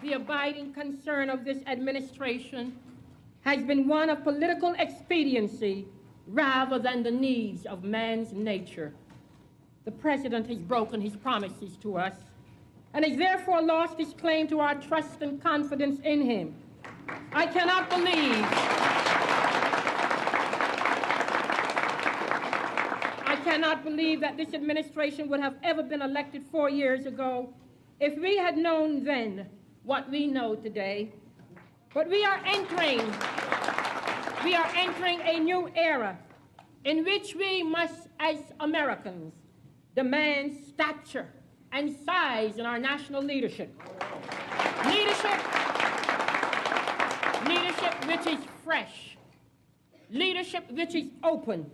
The abiding concern of this administration has been one of political expediency rather than the needs of man's nature. The president has broken his promises to us and has therefore lost his claim to our trust and confidence in him. I cannot believe that this administration would have ever been elected 4 years ago if we had known then what we know today. But we are entering a new era in which we must, as Americans, demand stature and size in our national leadership. Leadership which is fresh, leadership which is open,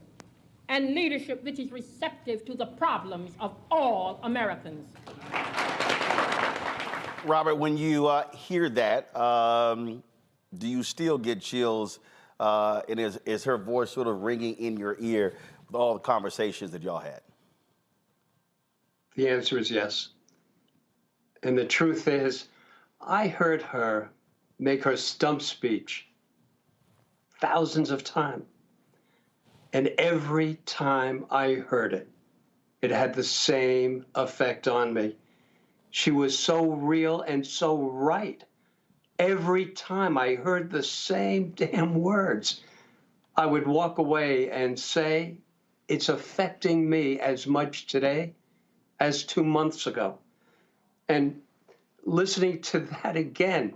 and leadership which is receptive to the problems of all Americans. Robert, when you hear that, do you still get chills? And is her voice sort of ringing in your ear with all the conversations that y'all had? The answer is yes. And the truth is, I heard her make her stump speech thousands of times. And every time I heard it, it had the same effect on me. She was so real and so right. Every time I heard the same damn words, I would walk away and say, it's affecting me as much today as 2 months ago. And listening to that again,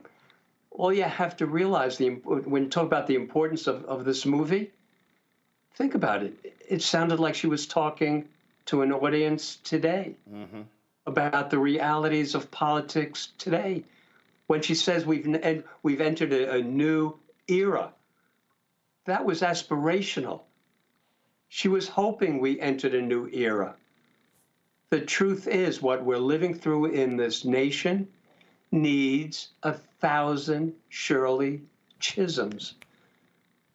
all you have to realize, when you talk about the importance of this movie, think about it. It sounded like she was talking to an audience today about the realities of politics today. When she says we've entered a new era, that was aspirational. She was hoping we entered a new era. The truth is, what we're living through in this nation needs 1,000 Shirley Chisholms.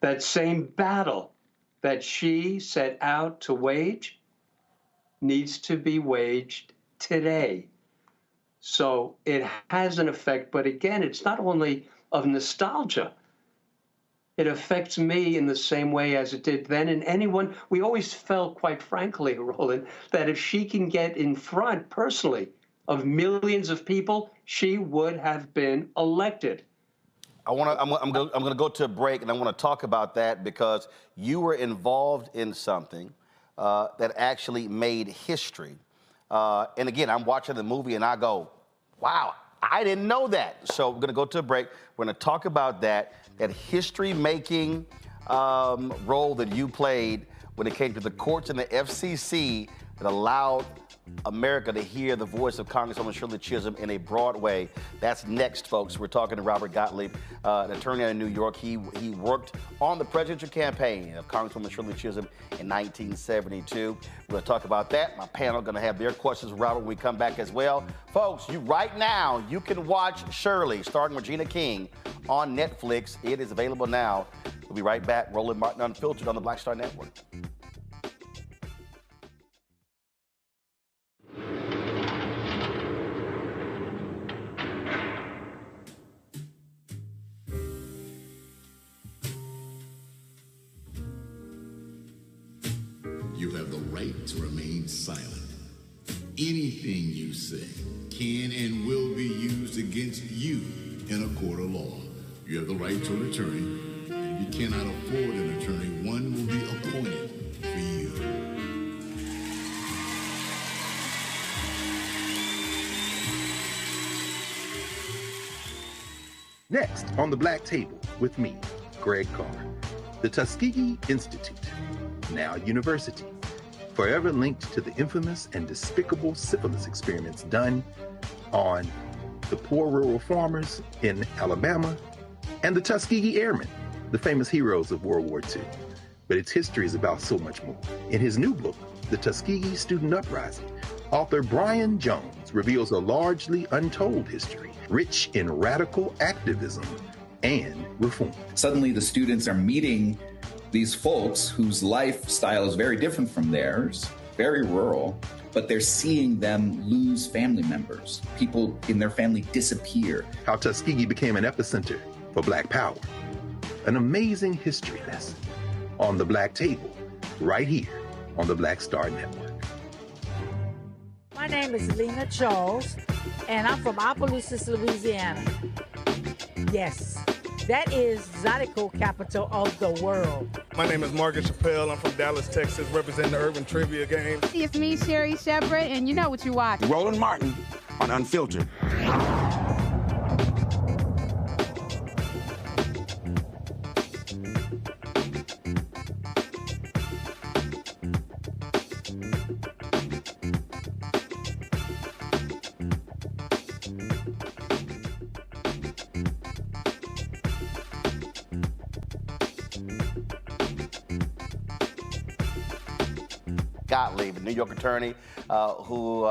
That same battle that she set out to wage needs to be waged today. So it has an effect, but again, it's not only of nostalgia. It affects me in the same way as it did then. And anyone, we always felt, quite frankly, Roland, that if she can get in front personally of millions of people, she would have been elected. I'm going to go to a break, and I want to talk about that because you were involved in something that actually made history. And again, I'm watching the movie and I go, wow, I didn't know that. So we're going to go to a break. We're going to talk about that history-making role that you played when it came to the courts and the FCC that allowed America to hear the voice of Congresswoman Shirley Chisholm in a broad way. That's next, folks. We're talking to Robert Gottlieb, an attorney in New York. He worked on the presidential campaign of Congresswoman Shirley Chisholm in 1972. We're going to talk about that. My panel going to have their questions for Robert when we come back as well. Folks, right now, you can watch Shirley, starring Regina King, on Netflix. It is available now. We'll be right back. Roland Martin Unfiltered on the Black Star Network. You have the right to remain silent. Anything you say can and will be used against you in a court of law. You have the right to an attorney, and if you cannot afford an attorney, one will be appointed for you. Next on the Black Table with me, Greg Carr, the Tuskegee Institute, now university, forever linked to the infamous and despicable syphilis experiments done on the poor rural farmers in Alabama and the Tuskegee Airmen the famous heroes of World War II. But its history is about so much more. In his new book, The Tuskegee Student Uprising, author Brian Jones reveals a largely untold history, rich in radical activism and reform. Suddenly the students are meeting these folks whose lifestyle is very different from theirs, very rural, but they're seeing them lose family members. People in their family disappear. How Tuskegee became an epicenter for Black power. An amazing history lesson on the Black Table, right here on the Black Star Network. My name is Lena Charles, and I'm from Opelousas, Louisiana. Yes, that is Zydeco capital of the world. My name is Margaret Chappelle. I'm from Dallas, Texas, representing the Urban Trivia Game. It's me, Sherry Shepherd, and you know what you watch. Roland Martin on Unfiltered. Gottlieb, a New York attorney who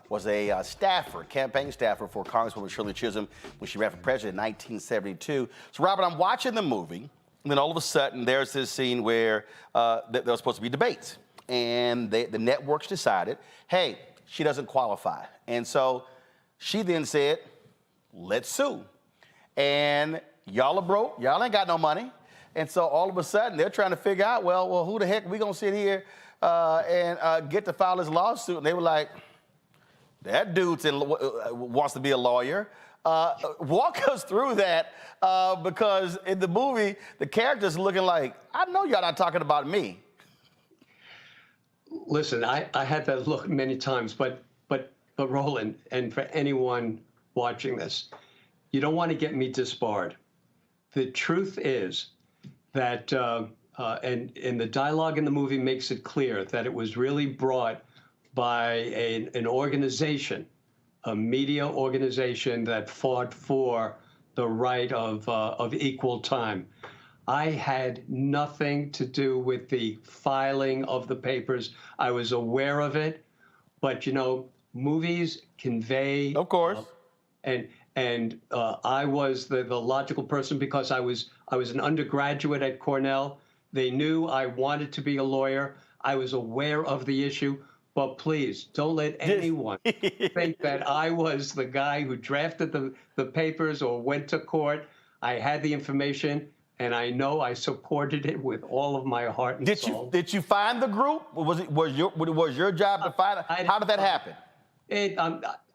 was a staffer, campaign staffer for Congresswoman Shirley Chisholm when she ran for president in 1972. So, Robert, I'm watching the movie, and then all of a sudden there's this scene where there was supposed to be debates, and the networks decided, hey, she doesn't qualify. And so she then said, let's sue. And y'all are broke, y'all ain't got no money. And so all of a sudden they're trying to figure out, well, who the heck we gonna sit here and get to file this lawsuit? And they were like, that dude wants to be a lawyer. Walk us through that, because in the movie, the character's looking like, I know y'all not talking about me. Listen, I had that look many times, but Roland, and for anyone watching this, you don't want to get me disbarred. The truth is that, and the dialogue in the movie makes it clear that it was really brought by an organization, a media organization that fought for the right of equal time. I had nothing to do with the filing of the papers. I was aware of it, but movies convey. Of course. And I was the logical person because I was an undergraduate at Cornell. They knew I wanted to be a lawyer. I was aware of the issue, but please don't let anyone think that I was the guy who drafted the papers or went to court. I had the information, and I know I supported it with all of my heart and soul. Did you find the group? Was your job to find it? How did that happen?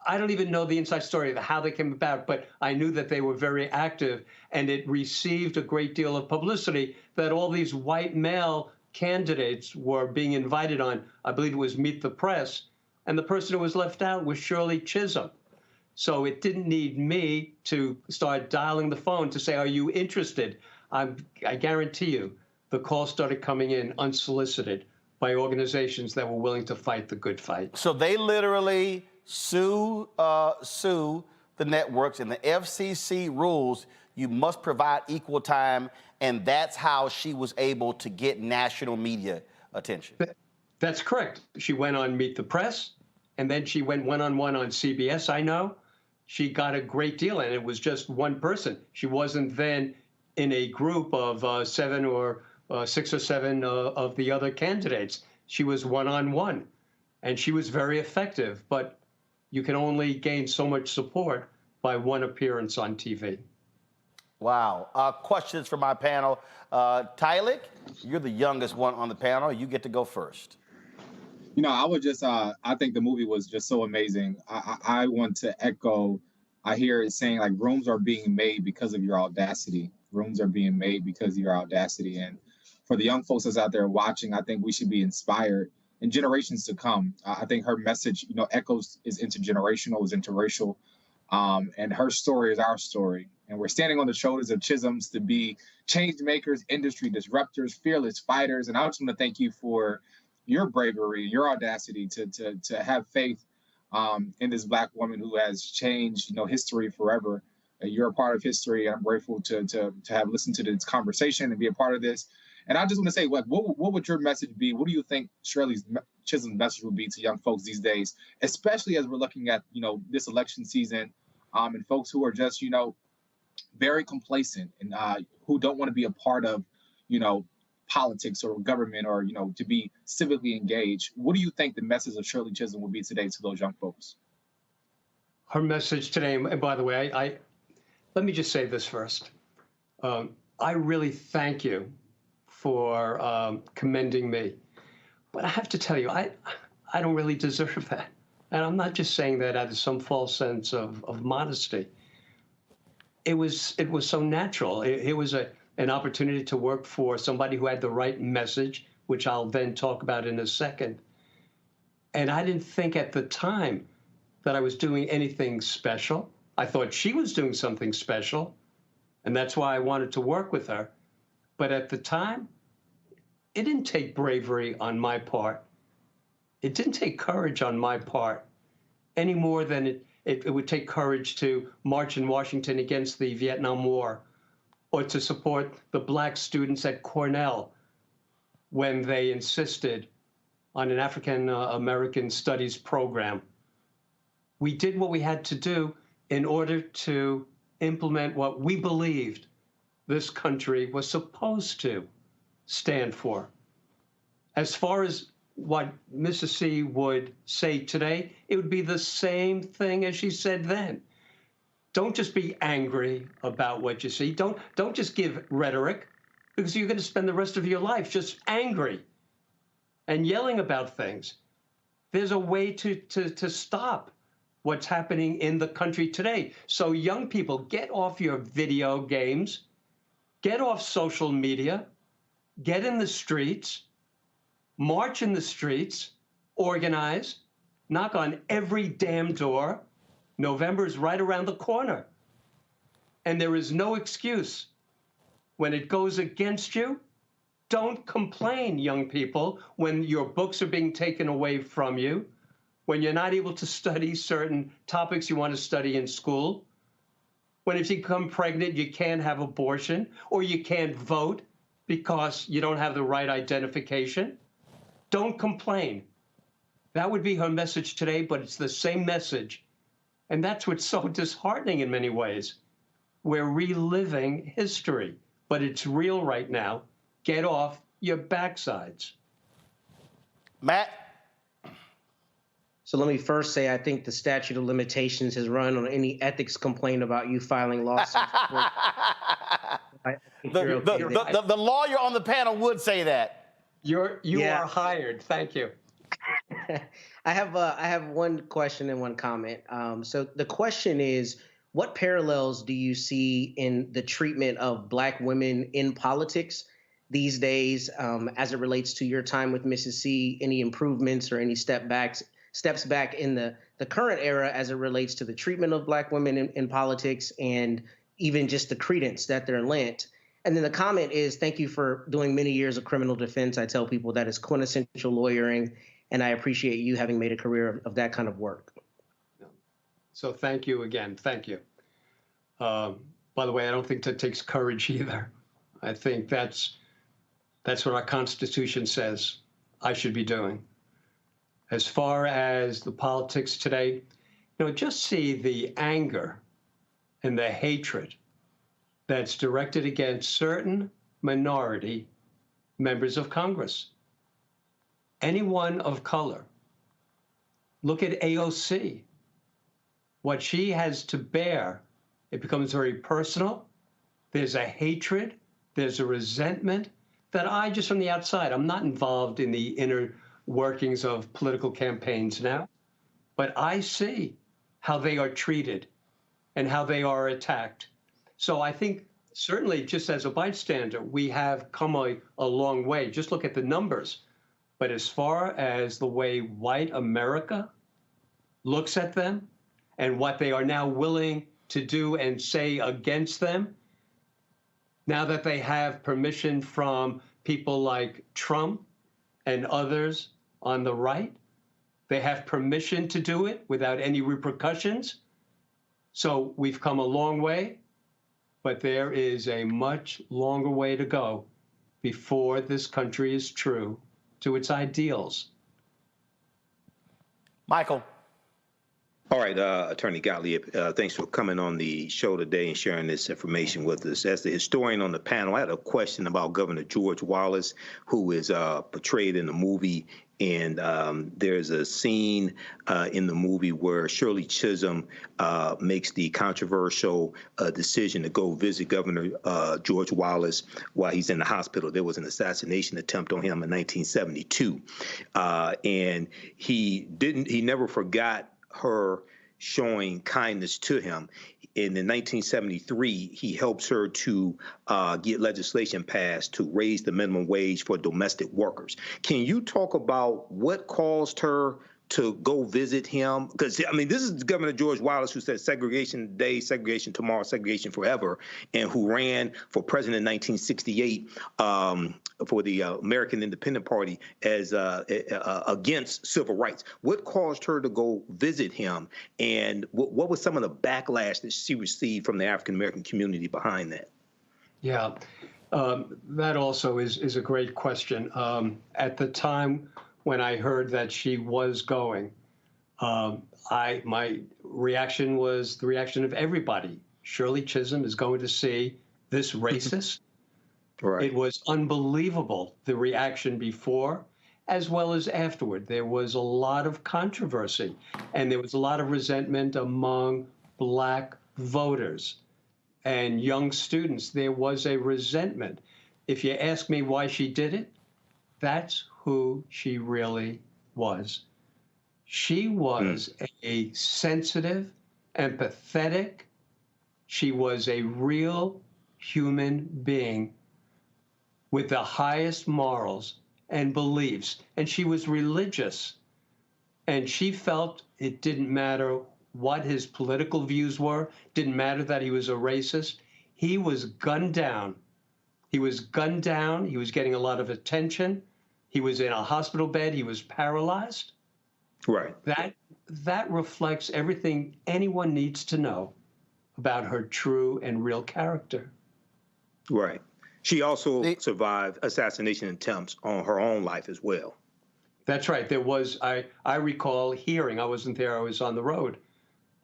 I don't even know the inside story of how they came about, but I knew that they were very active, and it received a great deal of publicity that all these white male candidates were being invited on. I believe it was Meet the Press, and the person who was left out was Shirley Chisholm. So it didn't need me to start dialing the phone to say, are you interested? I guarantee you the calls started coming in unsolicited by organizations that were willing to fight the good fight. So they literally sue the networks, and the FCC rules you must provide equal time, and that's how she was able to get national media attention. That's correct. She went on Meet the Press, and then she went one-on-one on CBS, I know. She got a great deal, and it was just one person. She wasn't then in a group of 6 or 7 of the other candidates. She was one-on-one, and she was very effective, but you can only gain so much support by one appearance on TV. Wow. Questions for my panel. Tylik, you're the youngest one on the panel. You get to go first. I would just, I think the movie was just so amazing. I want to echo, I hear it saying like rooms are being made because of your audacity. Rooms are being made because of your audacity. And for the young folks that's out there watching, I think we should be inspired in generations to come. I think her message, echoes is intergenerational, is interracial. And her story is our story. And we're standing on the shoulders of Chisholms to be change makers, industry disruptors, fearless fighters. And I just want to thank you for your bravery, your audacity to have faith in this Black woman who has changed, history forever. You're a part of history. I'm grateful to have listened to this conversation and be a part of this. And I just want to say, like, what would your message be? What do you think Shirley Chisholm's message would be to young folks these days, especially as we're looking at, this election season, and folks who are just, very complacent and who don't want to be a part of, politics or government or, to be civically engaged. What do you think the message of Shirley Chisholm would be today to those young folks? Her message today, and by the way, I let me just say this first. I really thank you for commending me. But I have to tell you, I don't really deserve that. And I'm not just saying that out of some false sense of modesty. It was so natural. It was an opportunity to work for somebody who had the right message, which I'll then talk about in a second. And I didn't think at the time that I was doing anything special. I thought she was doing something special, and that's why I wanted to work with her. But at the time, it didn't take bravery on my part. It didn't take courage on my part any more than it would take courage to march in Washington against the Vietnam War or to support the black students at Cornell when they insisted on an African American studies program. We did what we had to do in order to implement what we believed this country was supposed to stand for. As far as what Mrs. C would say today, it would be the same thing as she said then. Don't just be angry about what you see. Don't just give rhetoric, because you're going to spend the rest of your life just angry and yelling about things. There's a way to stop what's happening in the country today. So young people, get off your video games, get off social media, get in the streets, march in the streets, organize, knock on every damn door. November is right around the corner. And there is no excuse. When it goes against you, don't complain, young people, when your books are being taken away from you, when you're not able to study certain topics you want to study in school, when if you become pregnant, you can't have abortion, or you can't vote because you don't have the right identification. Don't complain. That would be her message today, but it's the same message. And that's what's so disheartening in many ways. We're reliving history, but it's real right now. Get off your backsides. Matt? So let me first say, I think the statute of limitations has run on any ethics complaint about you filing lawsuits. The lawyer on the panel would say that. You are hired. Thank you. I have one question and one comment. So the question is, what parallels do you see in the treatment of Black women in politics these days as it relates to your time with Mrs. C? Any improvements or any steps back in the current era as it relates to the treatment of Black women in politics and even just the credence that they're lent? And then the comment is, thank you for doing many years of criminal defense. I tell people that is quintessential lawyering, and I appreciate you having made a career of that kind of work. So thank you again. Thank you. By the way, I don't think that takes courage either. I think that's what our Constitution says I should be doing. As far as the politics today, just see the anger and the hatred that's directed against certain minority members of Congress. Anyone of color. Look at AOC. What she has to bear, it becomes very personal. There's a hatred, there's a resentment that I, just from the outside, I'm not involved in the inner workings of political campaigns now, but I see how they are treated and how they are attacked. So I think certainly just as a bystander, we have come a long way. Just look at the numbers. But as far as the way white America looks at them and what they are now willing to do and say against them, now that they have permission from people like Trump and others on the right, they have permission to do it without any repercussions. So we've come a long way, but there is a much longer way to go before this country is true to its ideals. Michael. All right, Attorney Gottlieb, thanks for coming on the show today and sharing this information with us. As the historian on the panel, I had a question about Governor George Wallace, who is portrayed in the movie. And there's a scene in the movie where Shirley Chisholm makes the controversial decision to go visit Governor George Wallace while he's in the hospital. There was an assassination attempt on him in 1972. And he never forgot her showing kindness to him. And in 1973, he helps her to get legislation passed to raise the minimum wage for domestic workers. Can you talk about what caused her to go visit him? Because, I mean, this is Governor George Wallace, who said segregation today, segregation tomorrow, segregation forever, and who ran for president in 1968 for the American Independent Party as against civil rights. What caused her to go visit him, and what was some of the backlash that she received from the African-American community behind that? Yeah, that also is a great question. At the time when I heard that she was going, my reaction was the reaction of everybody. Shirley Chisholm is going to see this racist. Right. It was unbelievable, the reaction before as well as afterward. There was a lot of controversy, and there was a lot of resentment among Black voters and young students. There was a resentment. If you ask me why she did it, that's who she really was. She was a sensitive, empathetic, she was a real human being with the highest morals and beliefs. And she was religious. And she felt it didn't matter what his political views were, didn't matter that he was a racist. He was gunned down. He was gunned down. He was getting a lot of attention. He was in a hospital bed. He was paralyzed. Right. That reflects everything anyone needs to know about her true and real character. Right. She also survived assassination attempts on her own life as well. That's right. There was, I recall hearing, I wasn't there, I was on the road,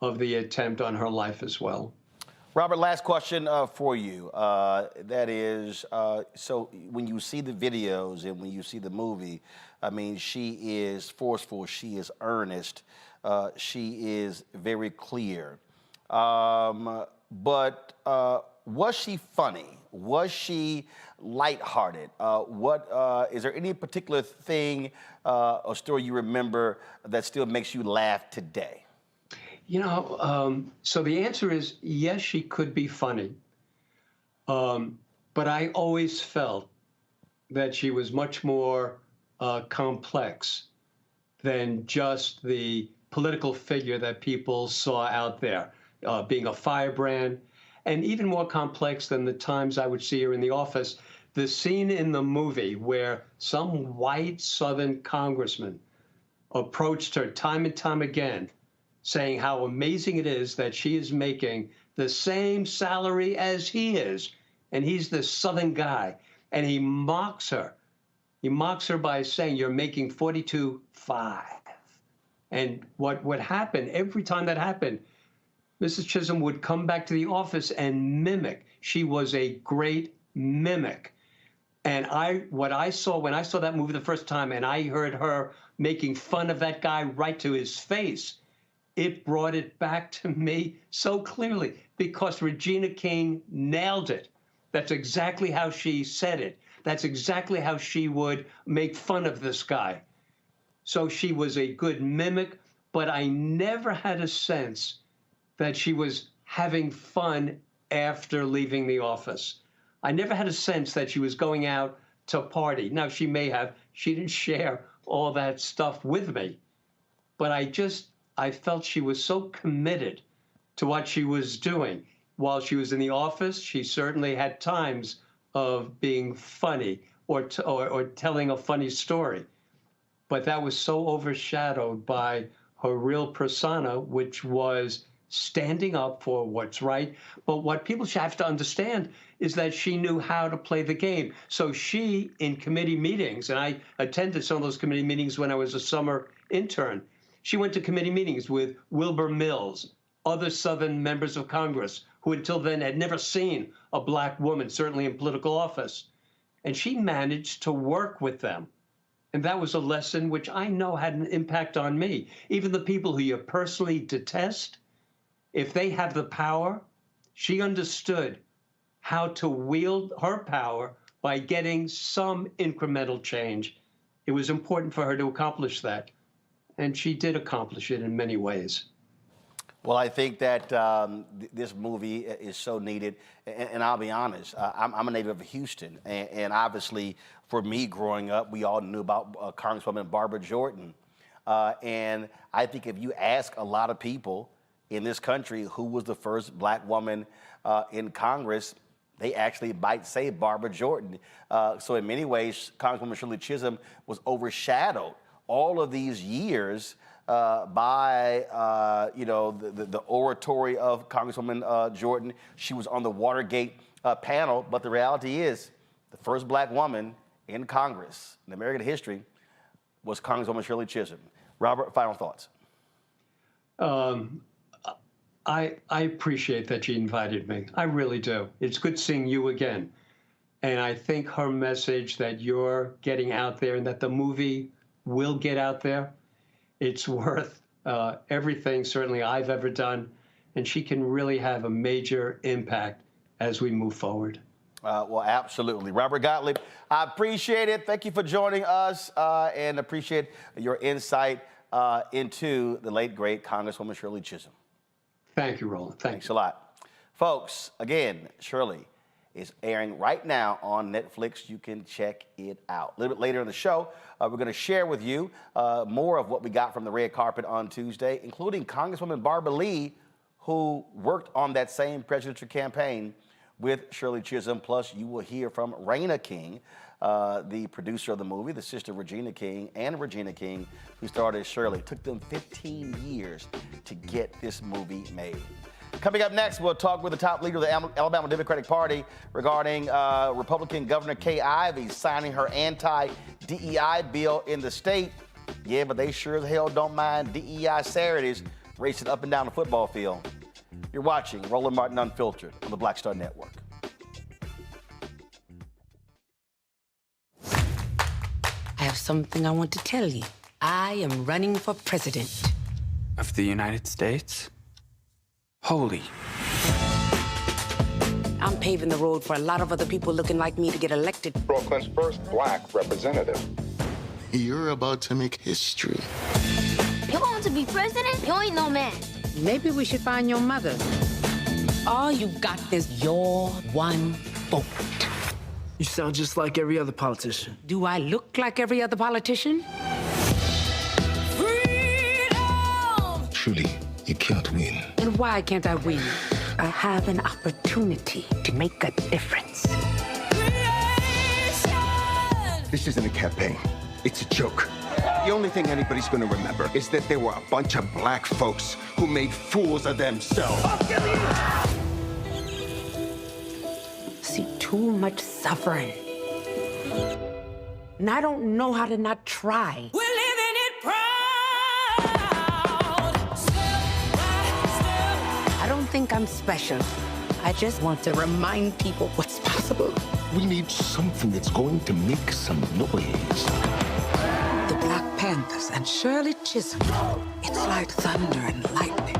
of the attempt on her life as well. Robert, last question for you. That is, so when you see the videos and when you see the movie, I mean, she is forceful, she is earnest, she is very clear. But was she funny? Was she lighthearted? Is there any particular thing or story you remember that still makes you laugh today? You know, so the answer is yes, she could be funny. But I always felt that she was much more complex than just the political figure that people saw out there, being a firebrand, and even more complex than the times I would see her in the office. The scene in the movie where some white Southern congressman approached her time and time again, saying how amazing it is that she is making the same salary as he is, and he's this Southern guy, and he mocks her. He mocks her by saying, "You're making $42,500." And what would happen, every time that happened, Mrs. Chisholm would come back to the office and mimic. She was a great mimic. And what I saw when I saw that movie the first time and I heard her making fun of that guy right to his face, it brought it back to me so clearly because Regina King nailed it. That's exactly how she said it. That's exactly how she would make fun of this guy. So she was a good mimic, but I never had a sense that she was having fun after leaving the office. I never had a sense that she was going out to party. Now, she may have. She didn't share all that stuff with me. But I felt she was so committed to what she was doing. While she was in the office, she certainly had times of being funny or telling a funny story. But that was so overshadowed by her real persona, which was standing up for what's right. But what people should have to understand is that she knew how to play the game. So she, in committee meetings, and I attended some of those committee meetings when I was a summer intern, she went to committee meetings with Wilbur Mills, other Southern members of Congress, who until then had never seen a black woman, certainly in political office. And she managed to work with them. And that was a lesson which I know had an impact on me. Even the people who you personally detest, if they have the power, she understood how to wield her power by getting some incremental change. It was important for her to accomplish that. And she did accomplish it in many ways. Well, I think that this movie is so needed, and I'll be honest, I'm a native of Houston, and obviously, for me growing up, we all knew about Congresswoman Barbara Jordan, and I think if you ask a lot of people in this country who was the first black woman in Congress, they actually might say Barbara Jordan. So in many ways, Congresswoman Shirley Chisholm was overshadowed all of these years by the oratory of Congresswoman Jordan. She was on the Watergate panel, but the reality is the first black woman in Congress in American history was Congresswoman Shirley Chisholm. Robert, final thoughts. I appreciate that she invited me. I really do. It's good seeing you again. And I think her message that you're getting out there and that the movie will get out there, it's worth everything, certainly, I've ever done. And she can really have a major impact as we move forward. Well, absolutely. Robert Gottlieb, I appreciate it. Thank you for joining us and appreciate your insight into the late, great Congresswoman Shirley Chisholm. Thank you, Roland. Thanks a lot. Folks, again, Shirley is airing right now on Netflix. You can check it out. A little bit later in the show, we're going to share with you more of what we got from the red carpet on Tuesday, including Congresswoman Barbara Lee, who worked on that same presidential campaign with Shirley Chisholm. Plus, you will hear from Raina King, the producer of the movie, the sister Regina King, and Regina King, who starred as Shirley. It took them 15 years to get this movie made. Coming up next, we'll talk with the top leader of the Alabama Democratic Party regarding Republican Governor Kay Ivey signing her anti-DEI bill in the state. Yeah, but they sure as hell don't mind DEI Saturdays racing up and down the football field. You're watching Roland Martin Unfiltered on the Black Star Network. I have something I want to tell you. I am running for president. Of the United States? Holy. I'm paving the road for a lot of other people looking like me to get elected. Brooklyn's first black representative. You're about to make history. You want to be president? You ain't no man. Maybe we should find your mother. All you got is your one vote. You sound just like every other politician. Do I look like every other politician? Truly, you can't win. And why can't I win? I have an opportunity to make a difference. This isn't a campaign. It's a joke. The only thing anybody's going to remember is that there were a bunch of black folks who made fools of themselves. See too much suffering. And I don't know how to not try. We're living it proud. Step by step. I don't think I'm special. I just want to remind people what's possible. We need something that's going to make some noise. The Black Panthers and Shirley Chisholm. It's like thunder and lightning.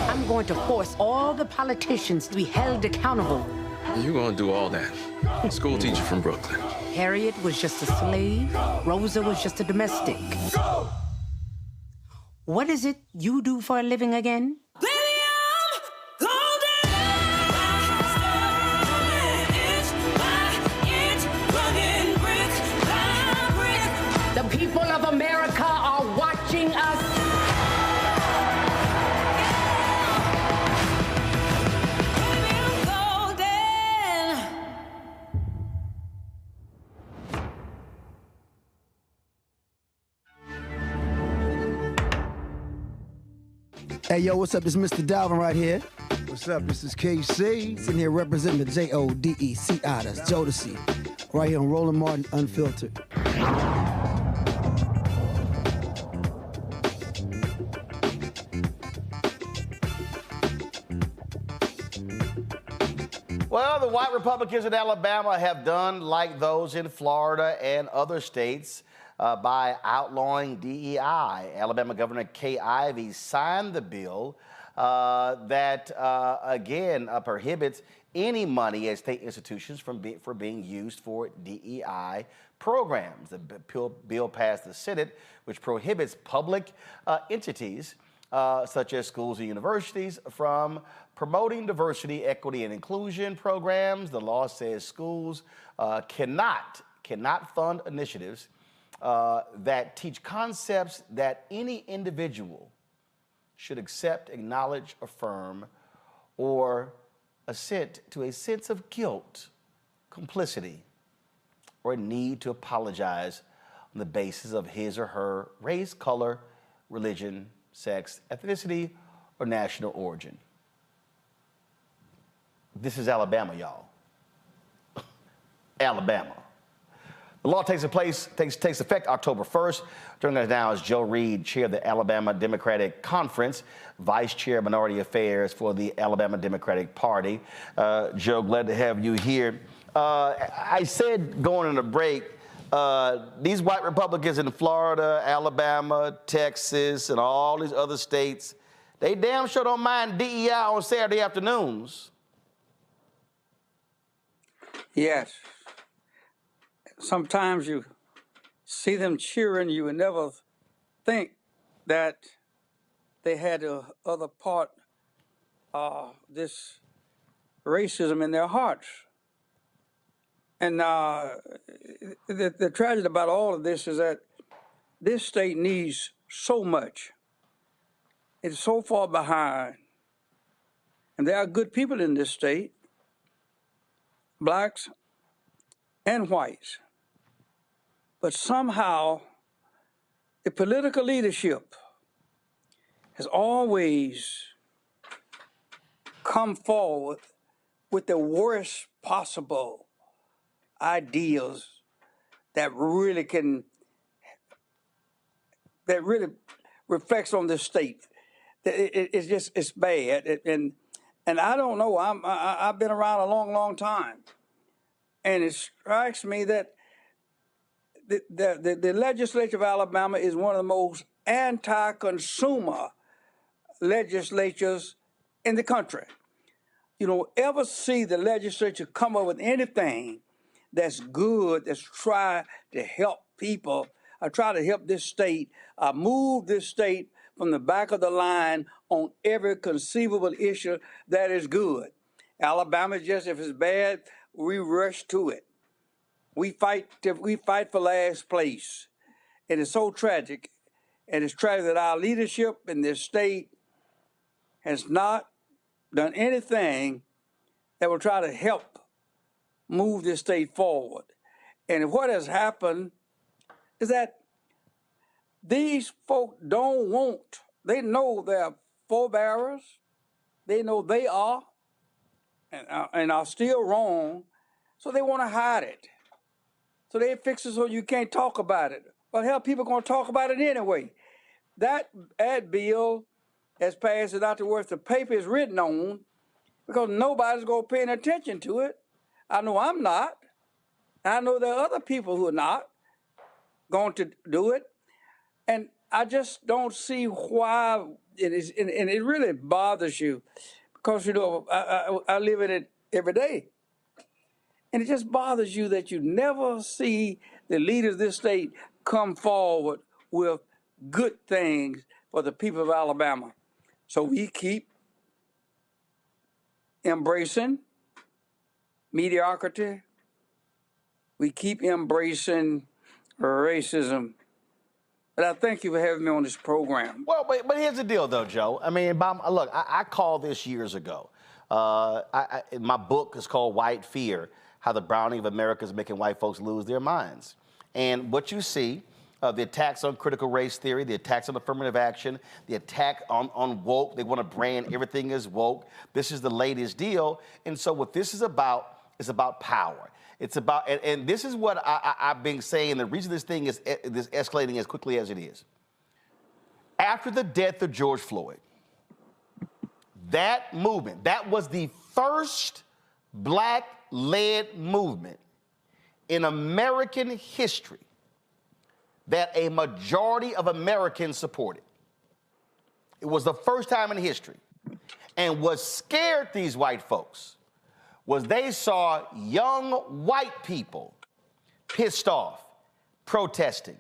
I'm going to force all the politicians to be held accountable. You're gonna do all that. School teacher from Brooklyn. Harriet was just a slave. Rosa was just a domestic. What is it you do for a living again? The people of America are watching us. Hey, yo, what's up? This is Mr. Dalvin right here. What's up? This is KC. Sitting here representing the JODECI, that's Jodeci, right here on Roland Martin Unfiltered. Well, the white Republicans in Alabama have done like those in Florida and other states by outlawing DEI. Alabama Governor Kay Ivey signed the bill that, again, prohibits any money at state institutions for being used for DEI programs. The bill passed the Senate, which prohibits public entities such as schools and universities from promoting diversity, equity, and inclusion programs. The law says schools cannot fund initiatives that teach concepts that any individual should accept, acknowledge, affirm, or assent to a sense of guilt, complicity, or a need to apologize on the basis of his or her race, color, religion, sex, ethnicity, or national origin. This is Alabama, y'all. Alabama. The law takes effect October 1st. Joining us now is Joe Reed, chair of the Alabama Democratic Conference, vice chair of minority affairs for the Alabama Democratic Party. Joe, glad to have you here. I said going in a break, these white Republicans in Florida, Alabama, Texas, and all these other states, they damn sure don't mind DEI on Saturday afternoons. Yes. Sometimes you see them cheering, you would never think that they had the other part, this racism in their hearts. And the tragedy about all of this is that this state needs so much. It's so far behind. And there are good people in this state, blacks and whites. But somehow, the political leadership has always come forward with the worst possible ideas that really reflects on this state. It's bad. And I don't know, I've been around a long, long time. And it strikes me that the legislature of Alabama is one of the most anti-consumer legislatures in the country. You don't ever see the legislature come up with anything that's good, that's try to help people, try to help this state, move this state from the back of the line on every conceivable issue that is good. Alabama, just if it's bad, we rush to it. We fight for last place. It is so tragic, and it's tragic that our leadership in this state has not done anything that will try to help move this state forward. And what has happened is that these folk they know their forebearers, they know they are, and are still wrong, so they want to hide it. So they fix it so you can't talk about it. But hell, people are going to talk about it anyway. That ad bill has passed it out to where the paper is written on because nobody's going to pay any attention to it. I know I'm not. I know there are other people who are not going to do it. And I just don't see why it is, and it really bothers you because, you know, I live in it every day. And it just bothers you that you never see the leaders of this state come forward with good things for the people of Alabama. So we keep embracing mediocrity. We keep embracing racism. But I thank you for having me on this program. Well, but here's the deal, though, Joe. I mean, look, I called this years ago. My book is called White Fear, How the Browning of America is Making White Folks Lose Their Minds. And what you see the attacks on critical race theory, the attacks on affirmative action, the attack on woke. They want to brand everything as woke. This is the latest deal. And so what this is about power. It's about, and this is what I've been saying, the reason this thing is escalating as quickly as it is. After the death of George Floyd, that movement, that was the first black-led movement in American history that a majority of Americans supported. It was the first time in history. And what scared these white folks was they saw young white people pissed off, protesting.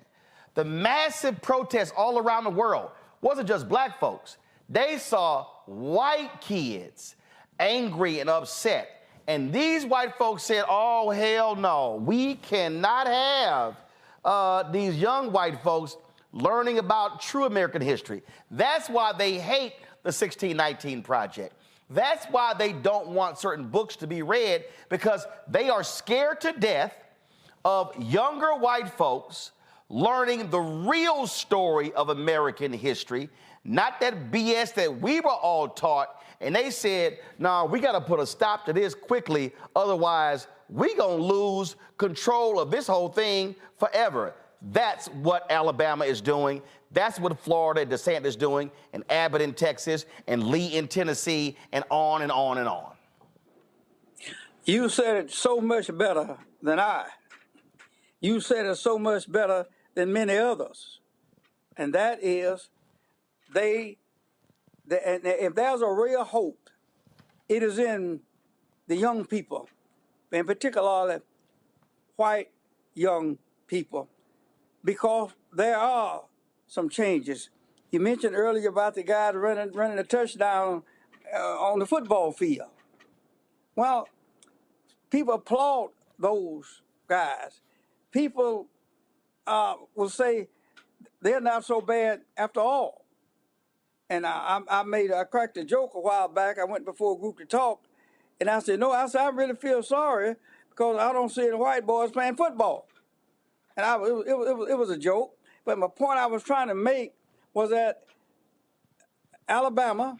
The massive protests all around the world wasn't just black folks. They saw white kids angry and upset. And these white folks said, oh, hell no, we cannot have these young white folks learning about true American history. That's why they hate the 1619 Project. That's why they don't want certain books to be read, because they are scared to death of younger white folks learning the real story of American history, not that BS that we were all taught. And they said, no, we got to put a stop to this quickly. Otherwise, we going to lose control of this whole thing forever. That's what Alabama is doing. That's what Florida, DeSantis is doing, and Abbott in Texas, and Lee in Tennessee, and on and on and on. You said it so much better than I. You said it so much better than many others. And that is, and if there's a real hope, it is in the young people, in particular white young people, because there are some changes. You mentioned earlier about the guy running a touchdown on the football field. Well, people applaud those guys. People will say they're not so bad after all. And I cracked a joke a while back. I went before a group to talk, and I said, I really feel sorry because I don't see any white boys playing football. And it was a joke. But my point I was trying to make was that Alabama,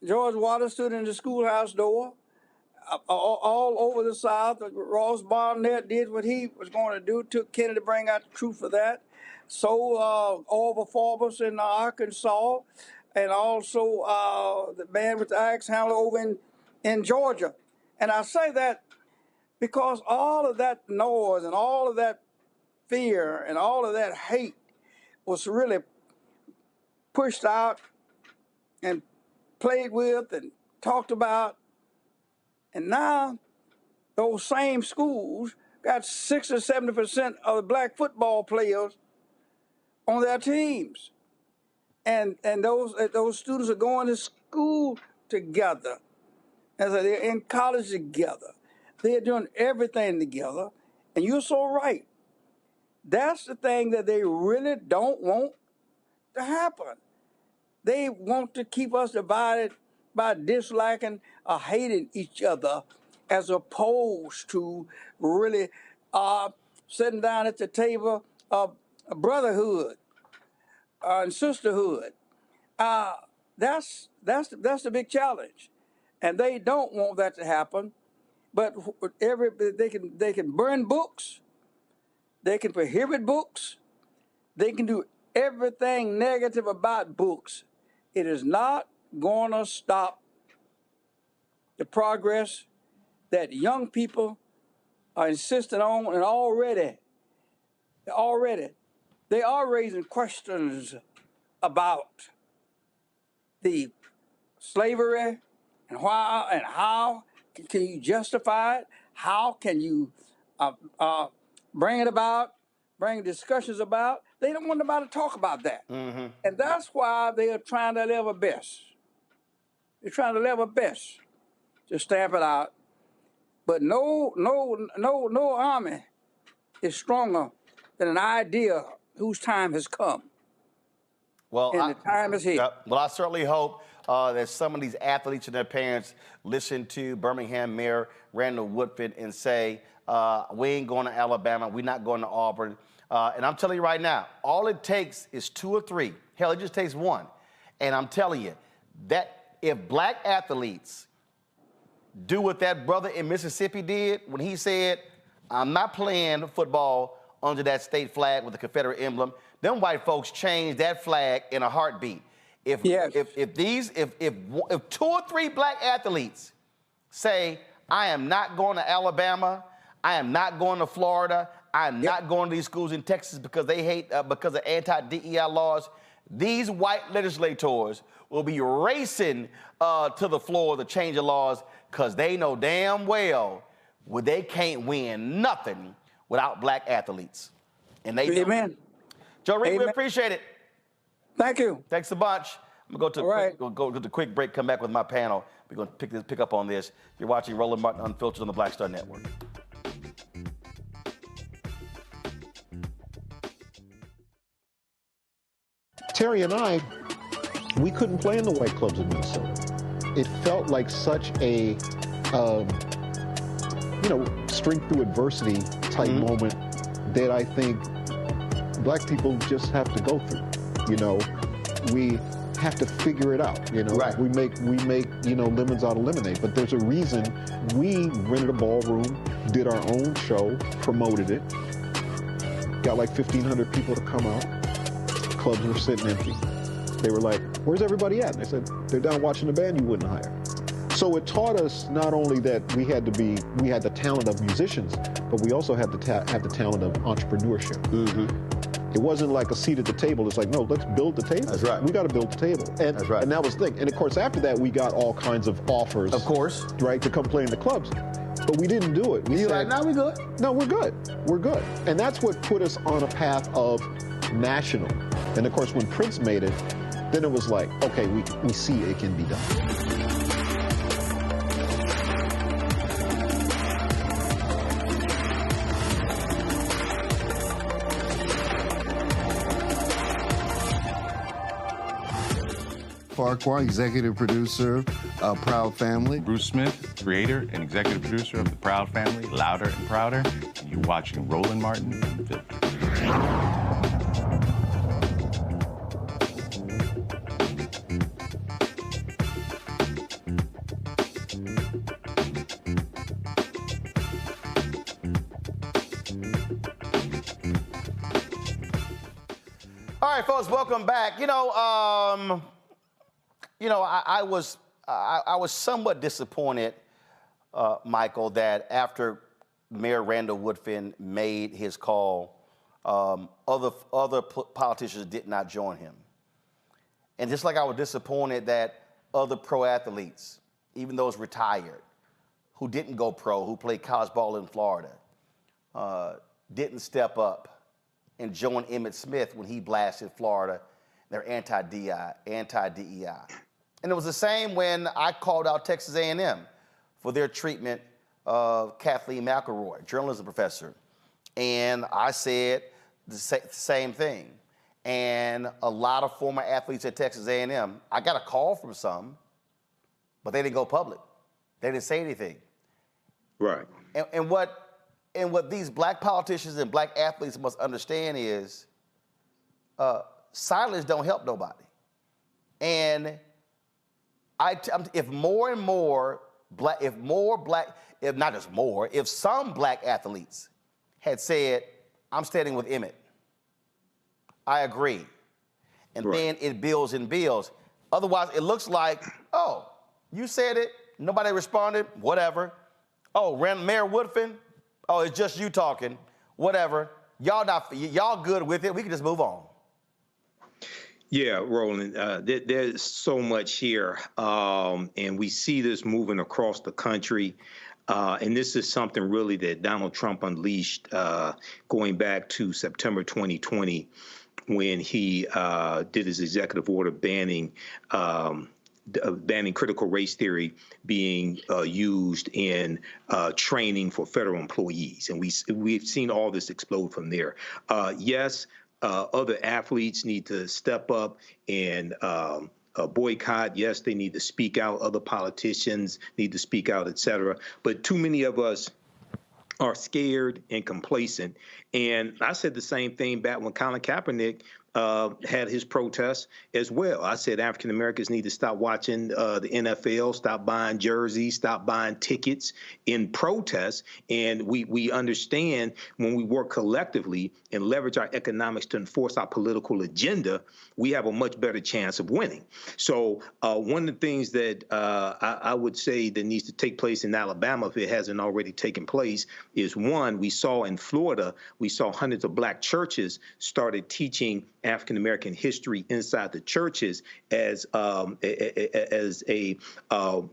George Wallace stood in the schoolhouse door. All over the South, Ross Barnett did what he was going to do, took Kennedy to bring out the truth of that. So Orville Forbes in Arkansas, and also the man with the axe handler over in Georgia. And I say that because all of that noise and all of that fear and all of that hate was really pushed out and played with and talked about. And now those same schools got 60 or 70% of the black football players on their teams. And those students are going to school together. And so they're in college together. They're doing everything together. And you're so right. That's the thing that they really don't want to happen. They want to keep us divided by disliking or hating each other, as opposed to really sitting down at the table of brotherhood and sisterhood. That's the big challenge, and they don't want that to happen. But they can burn books, they can prohibit books, they can do everything negative about books. It is not going to stop the progress that young people are insisting on, and already they are raising questions about the slavery and why and how can you justify it? How can you bring it about, bring discussions about? They don't want nobody to talk about that. Mm-hmm. And that's why they are trying their level best. They're trying their level best to stamp it out. But no army is stronger than an idea whose time has come. Well, and the time is here. Well, I certainly hope that some of these athletes and their parents listen to Birmingham Mayor Randall Woodfin and say, we ain't going to Alabama, we're not going to Auburn. And I'm telling you right now, all it takes is 2 or 3. Hell, it just takes 1. And I'm telling you that if black athletes do what that brother in Mississippi did when he said, I'm not playing football under that state flag with the Confederate emblem, them white folks changed that flag in a heartbeat. If 2 or 3 black athletes say, I am not going to Alabama, I am not going to Florida, I am not going to these schools in Texas because they hate, because of anti-DEI laws, these white legislators will be racing to the floor to change the laws because they know damn well they can't win nothing without black athletes. And they Amen. Joe Reed, we appreciate it. Thank you. Thanks a bunch. I'm going to go to a quick break, come back with my panel. We're going to pick up on this. You're watching Roland Martin Unfiltered on the Black Star Network. Terry and I, we couldn't play in the white clubs in Minnesota. It felt like such a, strength through adversity type moment that I think black people just have to go through. We have to figure it out. We make lemons out of lemonade. But there's a reason we rented a ballroom, did our own show, promoted it, got like 1,500 people to come out. Clubs were sitting empty. They were like, where's everybody at? And I said, they're down watching the band you wouldn't hire. So it taught us not only that we had the talent of musicians, but we also had to have the talent of entrepreneurship. It wasn't like a seat at the table. It's like, no, let's build the table. That's right. We got to build the table. And, that's right. And that was the thing. And of course, after that, we got all kinds of offers. Of course. Right, to come play in the clubs. But we didn't do it. We said, no, we're good. No, we're good. We're good. And that's what put us on a path of national. And of course, when Prince made it, then it was like, okay, we see it can be done. Farquhar, executive producer of Proud Family. Bruce Smith, creator and executive producer of The Proud Family, Louder and Prouder. And you're watching Roland Martin Unfiltered. All right, folks, welcome back. I was somewhat disappointed, Michael, that after Mayor Randall Woodfin made his call, other politicians did not join him. And just like I was disappointed that other pro athletes, even those retired, who didn't go pro, who played college ball in Florida, didn't step up and join Emmitt Smith when he blasted Florida, their anti-DEI. And it was the same when I called out Texas A&M for their treatment of Kathleen McElroy, journalism professor. And I said the same thing. And a lot of former athletes at Texas A&M, I got a call from some, but they didn't go public. They didn't say anything. Right. And what these black politicians and black athletes must understand is silence don't help nobody. And if some black athletes had said, I'm standing with Emmitt, I agree. And then it builds and builds. Otherwise, it looks like, oh, you said it, nobody responded, whatever. Oh, Mayor Woodfin, oh, it's just you talking, whatever. Y'all good with it, we can just move on. Yeah, Roland, there's so much here, and we see this moving across the country. And this is something really that Donald Trump unleashed going back to September 2020 when he did his executive order banning critical race theory being used in training for federal employees. And we've seen all this explode from there. Yes, other athletes need to step up and boycott. Yes, they need to speak out. Other politicians need to speak out, et cetera. But too many of us are scared and complacent. And I said the same thing back when Colin Kaepernick had his protests as well. I said African Americans need to stop watching the NFL, stop buying jerseys, stop buying tickets in protest. And we understand when we work collectively and leverage our economics to enforce our political agenda, we have a much better chance of winning. So one of the things that I would say that needs to take place in Alabama, if it hasn't already taken place, is one, we saw in Florida, we saw hundreds of black churches started teaching African American history inside the churches as a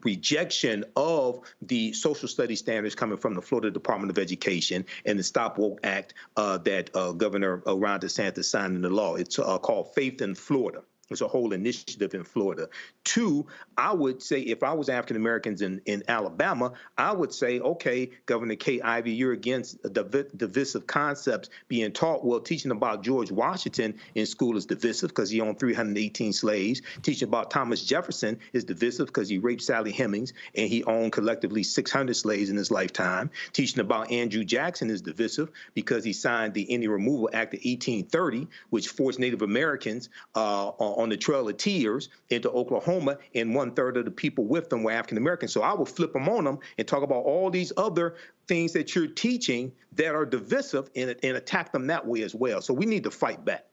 rejection of the social studies standards coming from the Florida Department of Education and the Stop Woke Act that Governor Ron DeSantis signed into law. It's called Faith in Florida. It's a whole initiative in Florida. Two, I would say if I was African Americans in Alabama, I would say, okay, Governor Kay Ivey, you're against divisive concepts being taught. Well, teaching about George Washington in school is divisive because he owned 318 slaves. Teaching about Thomas Jefferson is divisive because he raped Sally Hemings and he owned collectively 600 slaves in his lifetime. Teaching about Andrew Jackson is divisive because he signed the Indian Removal Act of 1830, which forced Native Americans on the Trail of Tears into Oklahoma, and 1/3 of the people with them were African Americans. So I will flip them on them and talk about all these other things that you're teaching that are divisive and attack them that way as well. So we need to fight back.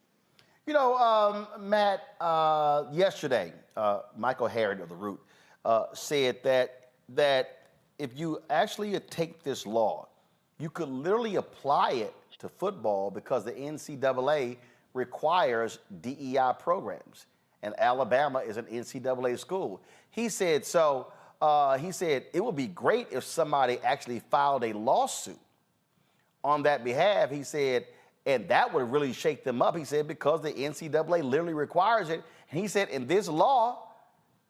You know, Matt, yesterday, Michael Harrod of The Root said that if you actually take this law, you could literally apply it to football because the NCAA requires DEI programs, and Alabama is an NCAA school. He said it would be great if somebody actually filed a lawsuit on that behalf. He said, and that would really shake them up. He said, because the NCAA literally requires it. And he said, and this law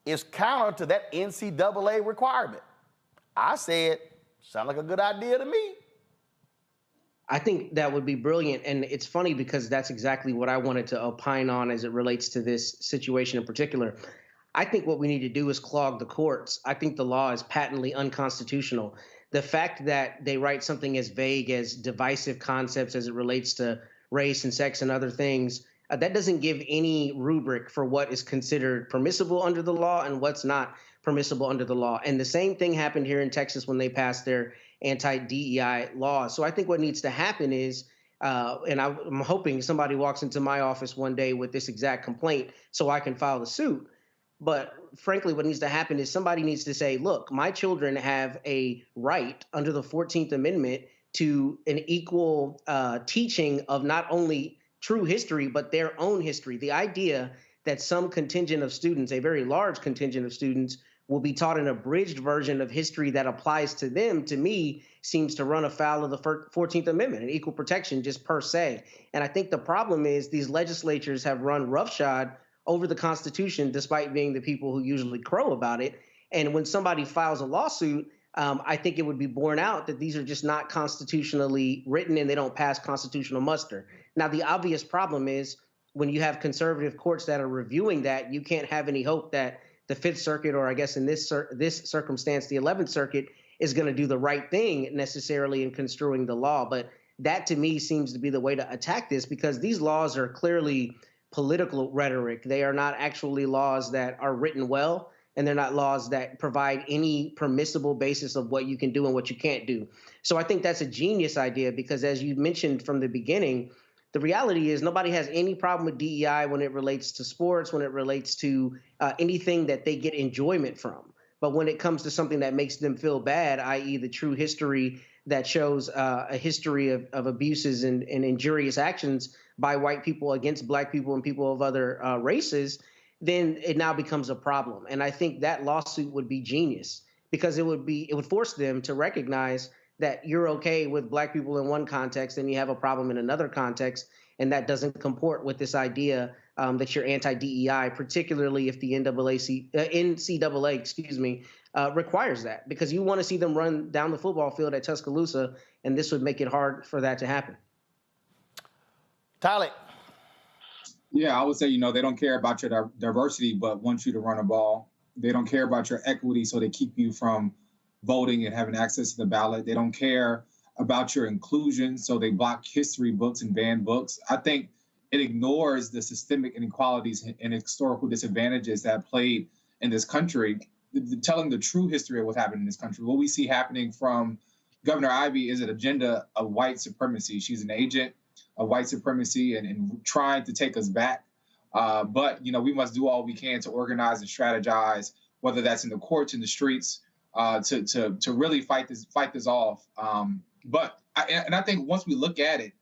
is counter to that NCAA requirement. I said, sound like a good idea to me. I think that would be brilliant. And it's funny because that's exactly what I wanted to opine on as it relates to this situation in particular. I think what we need to do is clog the courts. I think the law is patently unconstitutional. The fact that they write something as vague as divisive concepts as it relates to race and sex and other things, that doesn't give any rubric for what is considered permissible under the law and what's not permissible under the law. And the same thing happened here in Texas when they passed their anti-DEI law. So I think what needs to happen is, and I'm hoping somebody walks into my office one day with this exact complaint so I can file the suit. But frankly, what needs to happen is somebody needs to say, look, my children have a right under the 14th Amendment to an equal teaching of not only true history, but their own history. The idea that some contingent of students, a very large contingent of students, will be taught an abridged version of history that applies to them, to me, seems to run afoul of the 14th Amendment and equal protection just per se. And I think the problem is these legislatures have run roughshod over the Constitution, despite being the people who usually crow about it. And when somebody files a lawsuit, I think it would be borne out that these are just not constitutionally written and they don't pass constitutional muster. Now, the obvious problem is when you have conservative courts that are reviewing that, you can't have any hope that the Fifth Circuit, or I guess in this circumstance, the 11th Circuit, is going to do the right thing necessarily in construing the law. But that to me seems to be the way to attack this, because these laws are clearly political rhetoric. They are not actually laws that are written well, and they're not laws that provide any permissible basis of what you can do and what you can't do. So I think that's a genius idea, because as you mentioned from the beginning, the reality is nobody has any problem with DEI when it relates to sports, when it relates to anything that they get enjoyment from. But when it comes to something that makes them feel bad, i.e. the true history that shows a history of abuses and injurious actions by white people against black people and people of other races, then it now becomes a problem. And I think that lawsuit would be genius, because it would force them to recognize that you're okay with black people in one context and you have a problem in another context, and that doesn't comport with this idea that you're anti-DEI, particularly if the NCAA, requires that, because you want to see them run down the football field at Tuscaloosa, and this would make it hard for that to happen. Tyler. Yeah, I would say, they don't care about your diversity, but want you to run a ball. They don't care about your equity, so they keep you from voting and having access to the ballot. They don't care about your inclusion. So they block history books and ban books. I think it ignores the systemic inequalities and historical disadvantages that played in this country, telling the true history of what's happened in this country. What we see happening from Governor Ivey is an agenda of white supremacy. She's an agent of white supremacy and trying to take us back. But, we must do all we can to organize and strategize, whether that's in the courts, in the streets, to really fight this off. But I think once we look at it,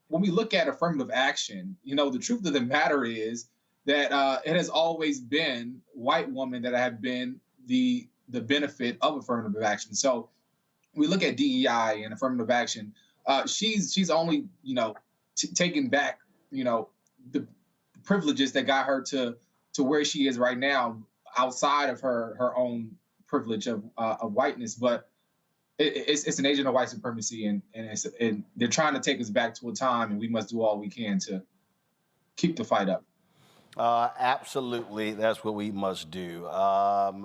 when we look at affirmative action, the truth of the matter is that it has always been white women that have been the benefit of affirmative action. So we look at DEI and affirmative action. She's only taking back the privileges that got her to where she is right now, outside of her own privilege of whiteness. But it's an agent of white supremacy, and they're trying to take us back to a time, and we must do all we can to keep the fight up. Absolutely, that's what we must do.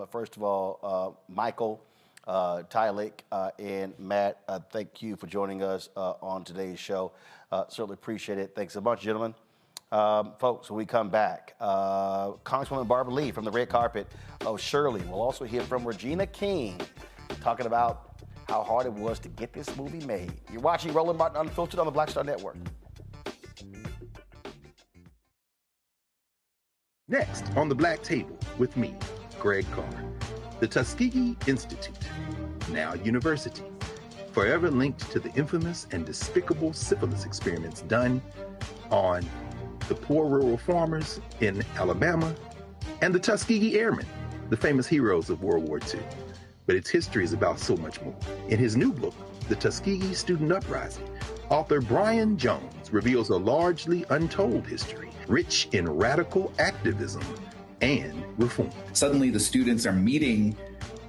First of all, Michael, Tylik, and Matt, thank you for joining us on today's show. Certainly appreciate it. Thanks a bunch, gentlemen. Folks, when we come back, Congresswoman Barbara Lee from the red carpet of Shirley. We'll also hear from Regina King talking about how hard it was to get this movie made. You're watching Roland Martin Unfiltered on the Black Star Network. Next on the Black Table with me, Greg Carr, the Tuskegee Institute, now university, forever linked to the infamous and despicable syphilis experiments done on the poor rural farmers in Alabama and the Tuskegee Airmen, the famous heroes of World War II. But its history is about so much more. In his new book, The Tuskegee Student Uprising, author Brian Jones reveals a largely untold history, rich in radical activism and reform. Suddenly the students are meeting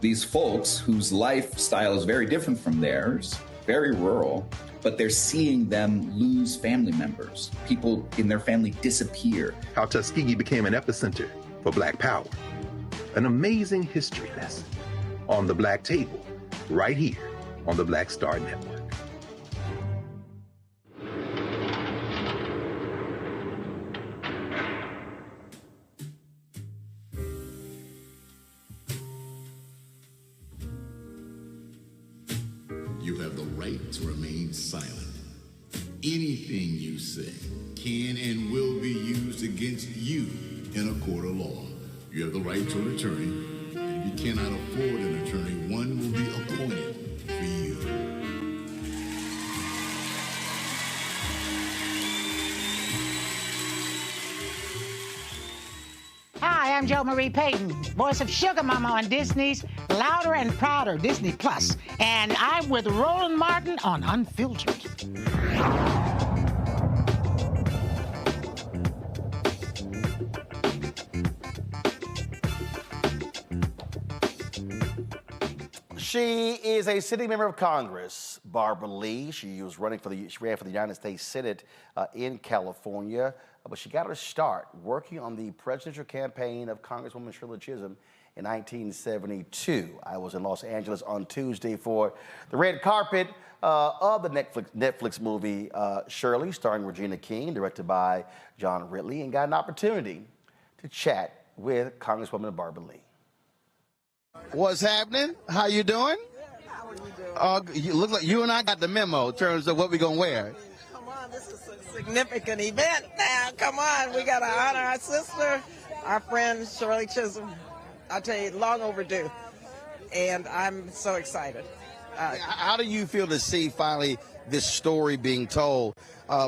these folks whose lifestyle is very different from theirs, very rural, but they're seeing them lose family members. People in their family disappear. How Tuskegee became an epicenter for Black power. An amazing history lesson on the Black Table, right here on the Black Star Network. You have the right to remain silent. Anything you say can and will be used against you in a court of law. You have the right to an attorney, and if you cannot afford an attorney, one will be appointed for you. Hi, I'm Jo Marie Payton, voice of Sugar Mama on Disney's Louder and Prouder Disney Plus, and I'm with Roland Martin on Unfiltered. She is a sitting member of Congress, Barbara Lee. She ran for the United States Senate in California, but she got her start working on the presidential campaign of Congresswoman Shirley Chisholm in 1972. I was in Los Angeles on Tuesday for the red carpet of the Netflix movie Shirley, starring Regina King, directed by John Ridley, and got an opportunity to chat with Congresswoman Barbara Lee. What's happening? How you doing? How are you doing? You look like you and I got the memo in terms of what we're going to wear. Come on, this is a significant event now. Come on, we got to honor our sister, our friend Shirley Chisholm. I tell you, long overdue. And I'm so excited. How do you feel to see finally this story being told?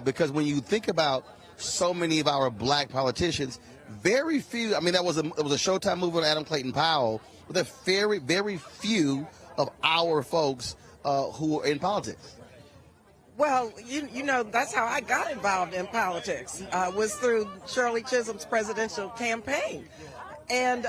Because when you think about so many of our black politicians, very few, I mean, it was a Showtime movie with Adam Clayton Powell, but there are very, very few of our folks who are in politics. Well, you know, that's how I got involved in politics, was through Shirley Chisholm's presidential campaign. And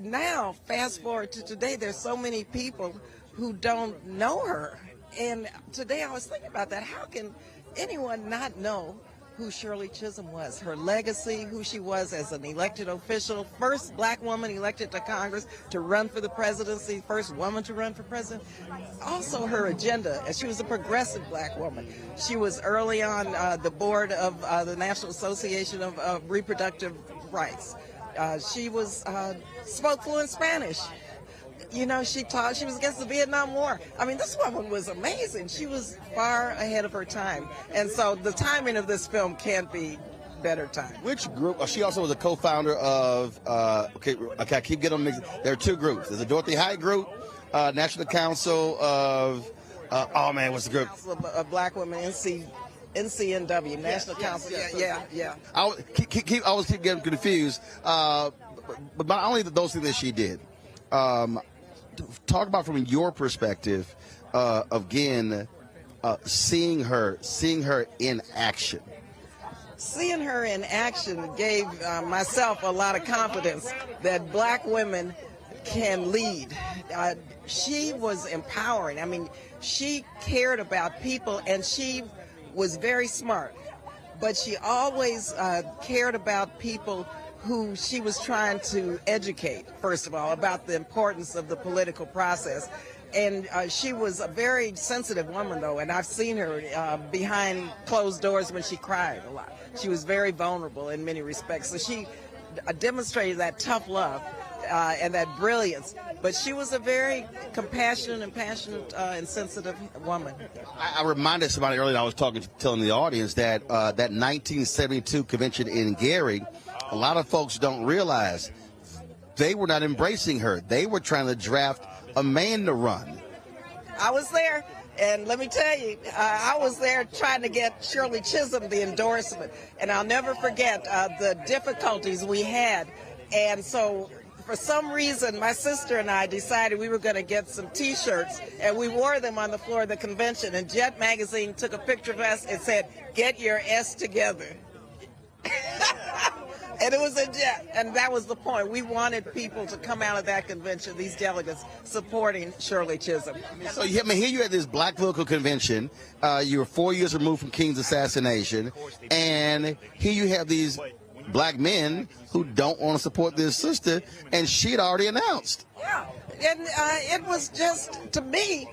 now, fast forward to today, there's so many people who don't know her. And today I was thinking about that. How can anyone not know who Shirley Chisholm was, her legacy, who she was as an elected official, first black woman elected to Congress to run for the presidency, first woman to run for president. Also her agenda, as she was a progressive black woman. She was early on the board of the National Association of Reproductive Rights. She was spoke fluent Spanish. You know, she was against the Vietnam War. I mean, this woman was amazing. She was far ahead of her time. And so the timing of this film can't be better time. Which group? She also was a co-founder of, okay, I keep getting them mixed. There are two groups. There's a Dorothy Height group, National Council of, oh man, what's the group? Council of Black Women, NCNW, National Council. Yeah. I always keep getting confused. But not only those things that she did. Talk about from your perspective, again, seeing her in action. Seeing her in action gave myself a lot of confidence that black women can lead. She was empowering. I mean, she cared about people, and she was very smart, but she always cared about people who she was trying to educate, first of all, about the importance of the political process. And she was a very sensitive woman, though, and I've seen her behind closed doors when she cried a lot. She was very vulnerable in many respects. So she demonstrated that tough love and that brilliance. But she was a very compassionate and passionate and sensitive woman. I reminded somebody earlier, I was telling the audience that that 1972 convention in Gary, a lot of folks don't realize they were not embracing her. They were trying to draft a man to run. I was there, and let me tell you, I was there trying to get Shirley Chisholm the endorsement, and I'll never forget the difficulties we had. And so for some reason, my sister and I decided we were going to get some T-shirts, and we wore them on the floor of the convention, and Jet Magazine took a picture of us and said, "Get your S together." And it was a Jet, and that was the point. We wanted people to come out of that convention, these delegates, supporting Shirley Chisholm. So here you at this black political convention. You were 4 years removed from King's assassination, and here you have these black men who don't want to support their sister, and she'd already announced. Yeah, and it was just, to me,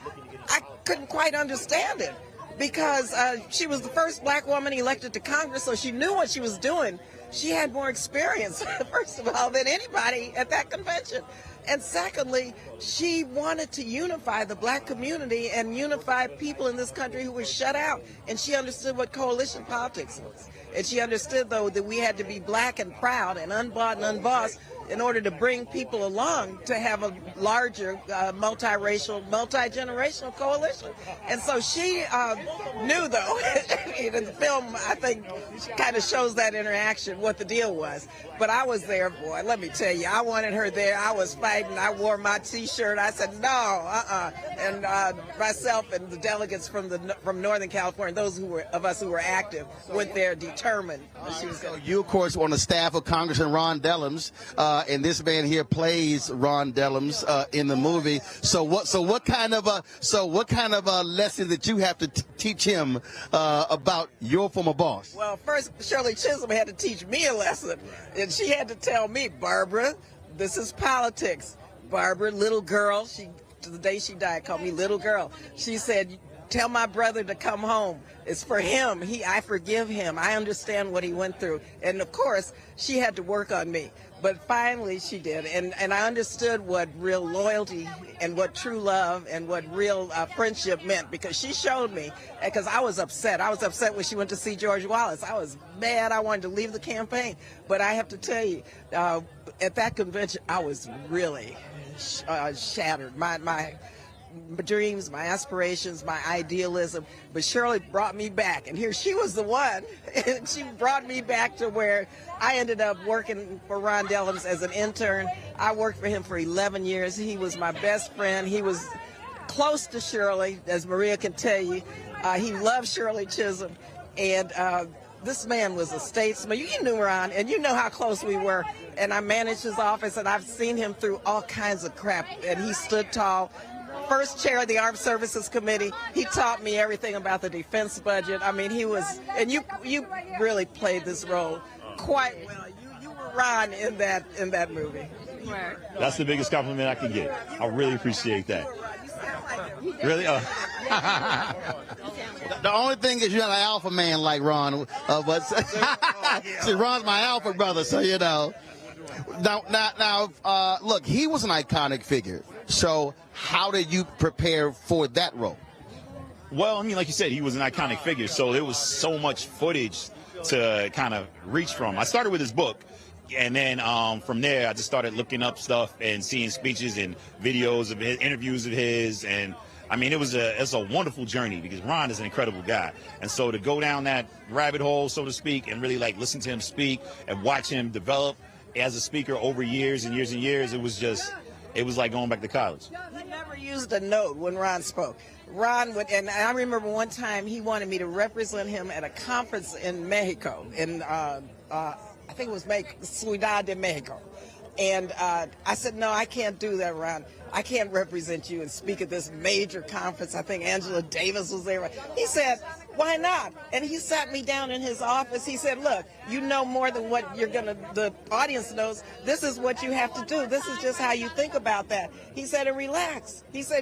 I couldn't quite understand it, because she was the first black woman elected to Congress, so she knew what she was doing. She had more experience, first of all, than anybody at that convention. And secondly, she wanted to unify the black community and unify people in this country who were shut out. And she understood what coalition politics was. And she understood, though, that we had to be black and proud and unbought and unbossed in order to bring people along to have a larger multiracial, multi-generational coalition. And so she knew, though, in the film, I think, kind of shows that interaction, what the deal was. But I was there, boy, let me tell you, I wanted her there. I was fighting. I wore my T-shirt. I said, no, And myself and the delegates from Northern California, those of us who were active, went there determined. She was gonna... You, of course, were on the staff of Congressman Ron Dellums, and this man here plays Ron Dellums in the movie. So what kind of a lesson that you have to teach him about your former boss? Well, first, Shirley Chisholm had to teach me a lesson, and she had to tell me, Barbara, this is politics. Barbara, little girl, to the day she died, called me little girl. She said, tell my brother to come home. It's for him. I forgive him. I understand what he went through. And of course, she had to work on me. But finally she did. And I understood what real loyalty and what true love and what real friendship meant, because she showed me, because I was upset. I was upset when she went to see George Wallace. I was mad. I wanted to leave the campaign. But I have to tell you, at that convention, I was really shattered. My dreams, my aspirations, my idealism, but Shirley brought me back, and here she was the one, and she brought me back to where I ended up working for Ron Dellums as an intern. I worked for him for 11 years. He was my best friend. He was close to Shirley, as Maria can tell you. He loved Shirley Chisholm, and this man was a statesman. You knew Ron, and you know how close we were. And I managed his office, and I've seen him through all kinds of crap, and he stood tall. first chair of the Armed Services Committee. He taught me everything about the defense budget. I mean, he was, and you really played this role quite well. You were Ron in that movie. That's the biggest compliment I can get. I really appreciate that. Really? The only thing is you're not an alpha man like Ron, but see, Ron's my alpha brother, so you know. Now, look, he was an iconic figure. So how did you prepare for that role? Well, I mean, like you said, he was an iconic figure, so there was so much footage to kind of reach from. I started with his book, and then from there, I just started looking up stuff and seeing speeches and videos of his, interviews of his, and I mean, it's a wonderful journey because Ron is an incredible guy. And so to go down that rabbit hole, so to speak, and really like listen to him speak and watch him develop as a speaker over years and years and years, it was like going back to college. He never used a note when Ron spoke. Ron would, and I remember one time he wanted me to represent him at a conference in Mexico, in I think it was Ciudad de Mexico. And I said, no, I can't do that, Ron. I can't represent you and speak at this major conference. I think Angela Davis was there. He said, why not? And he sat me down in his office. He said, look, you know more than what the audience knows. This is what you have to do. This is just how you think about that. He said, and relax. He said,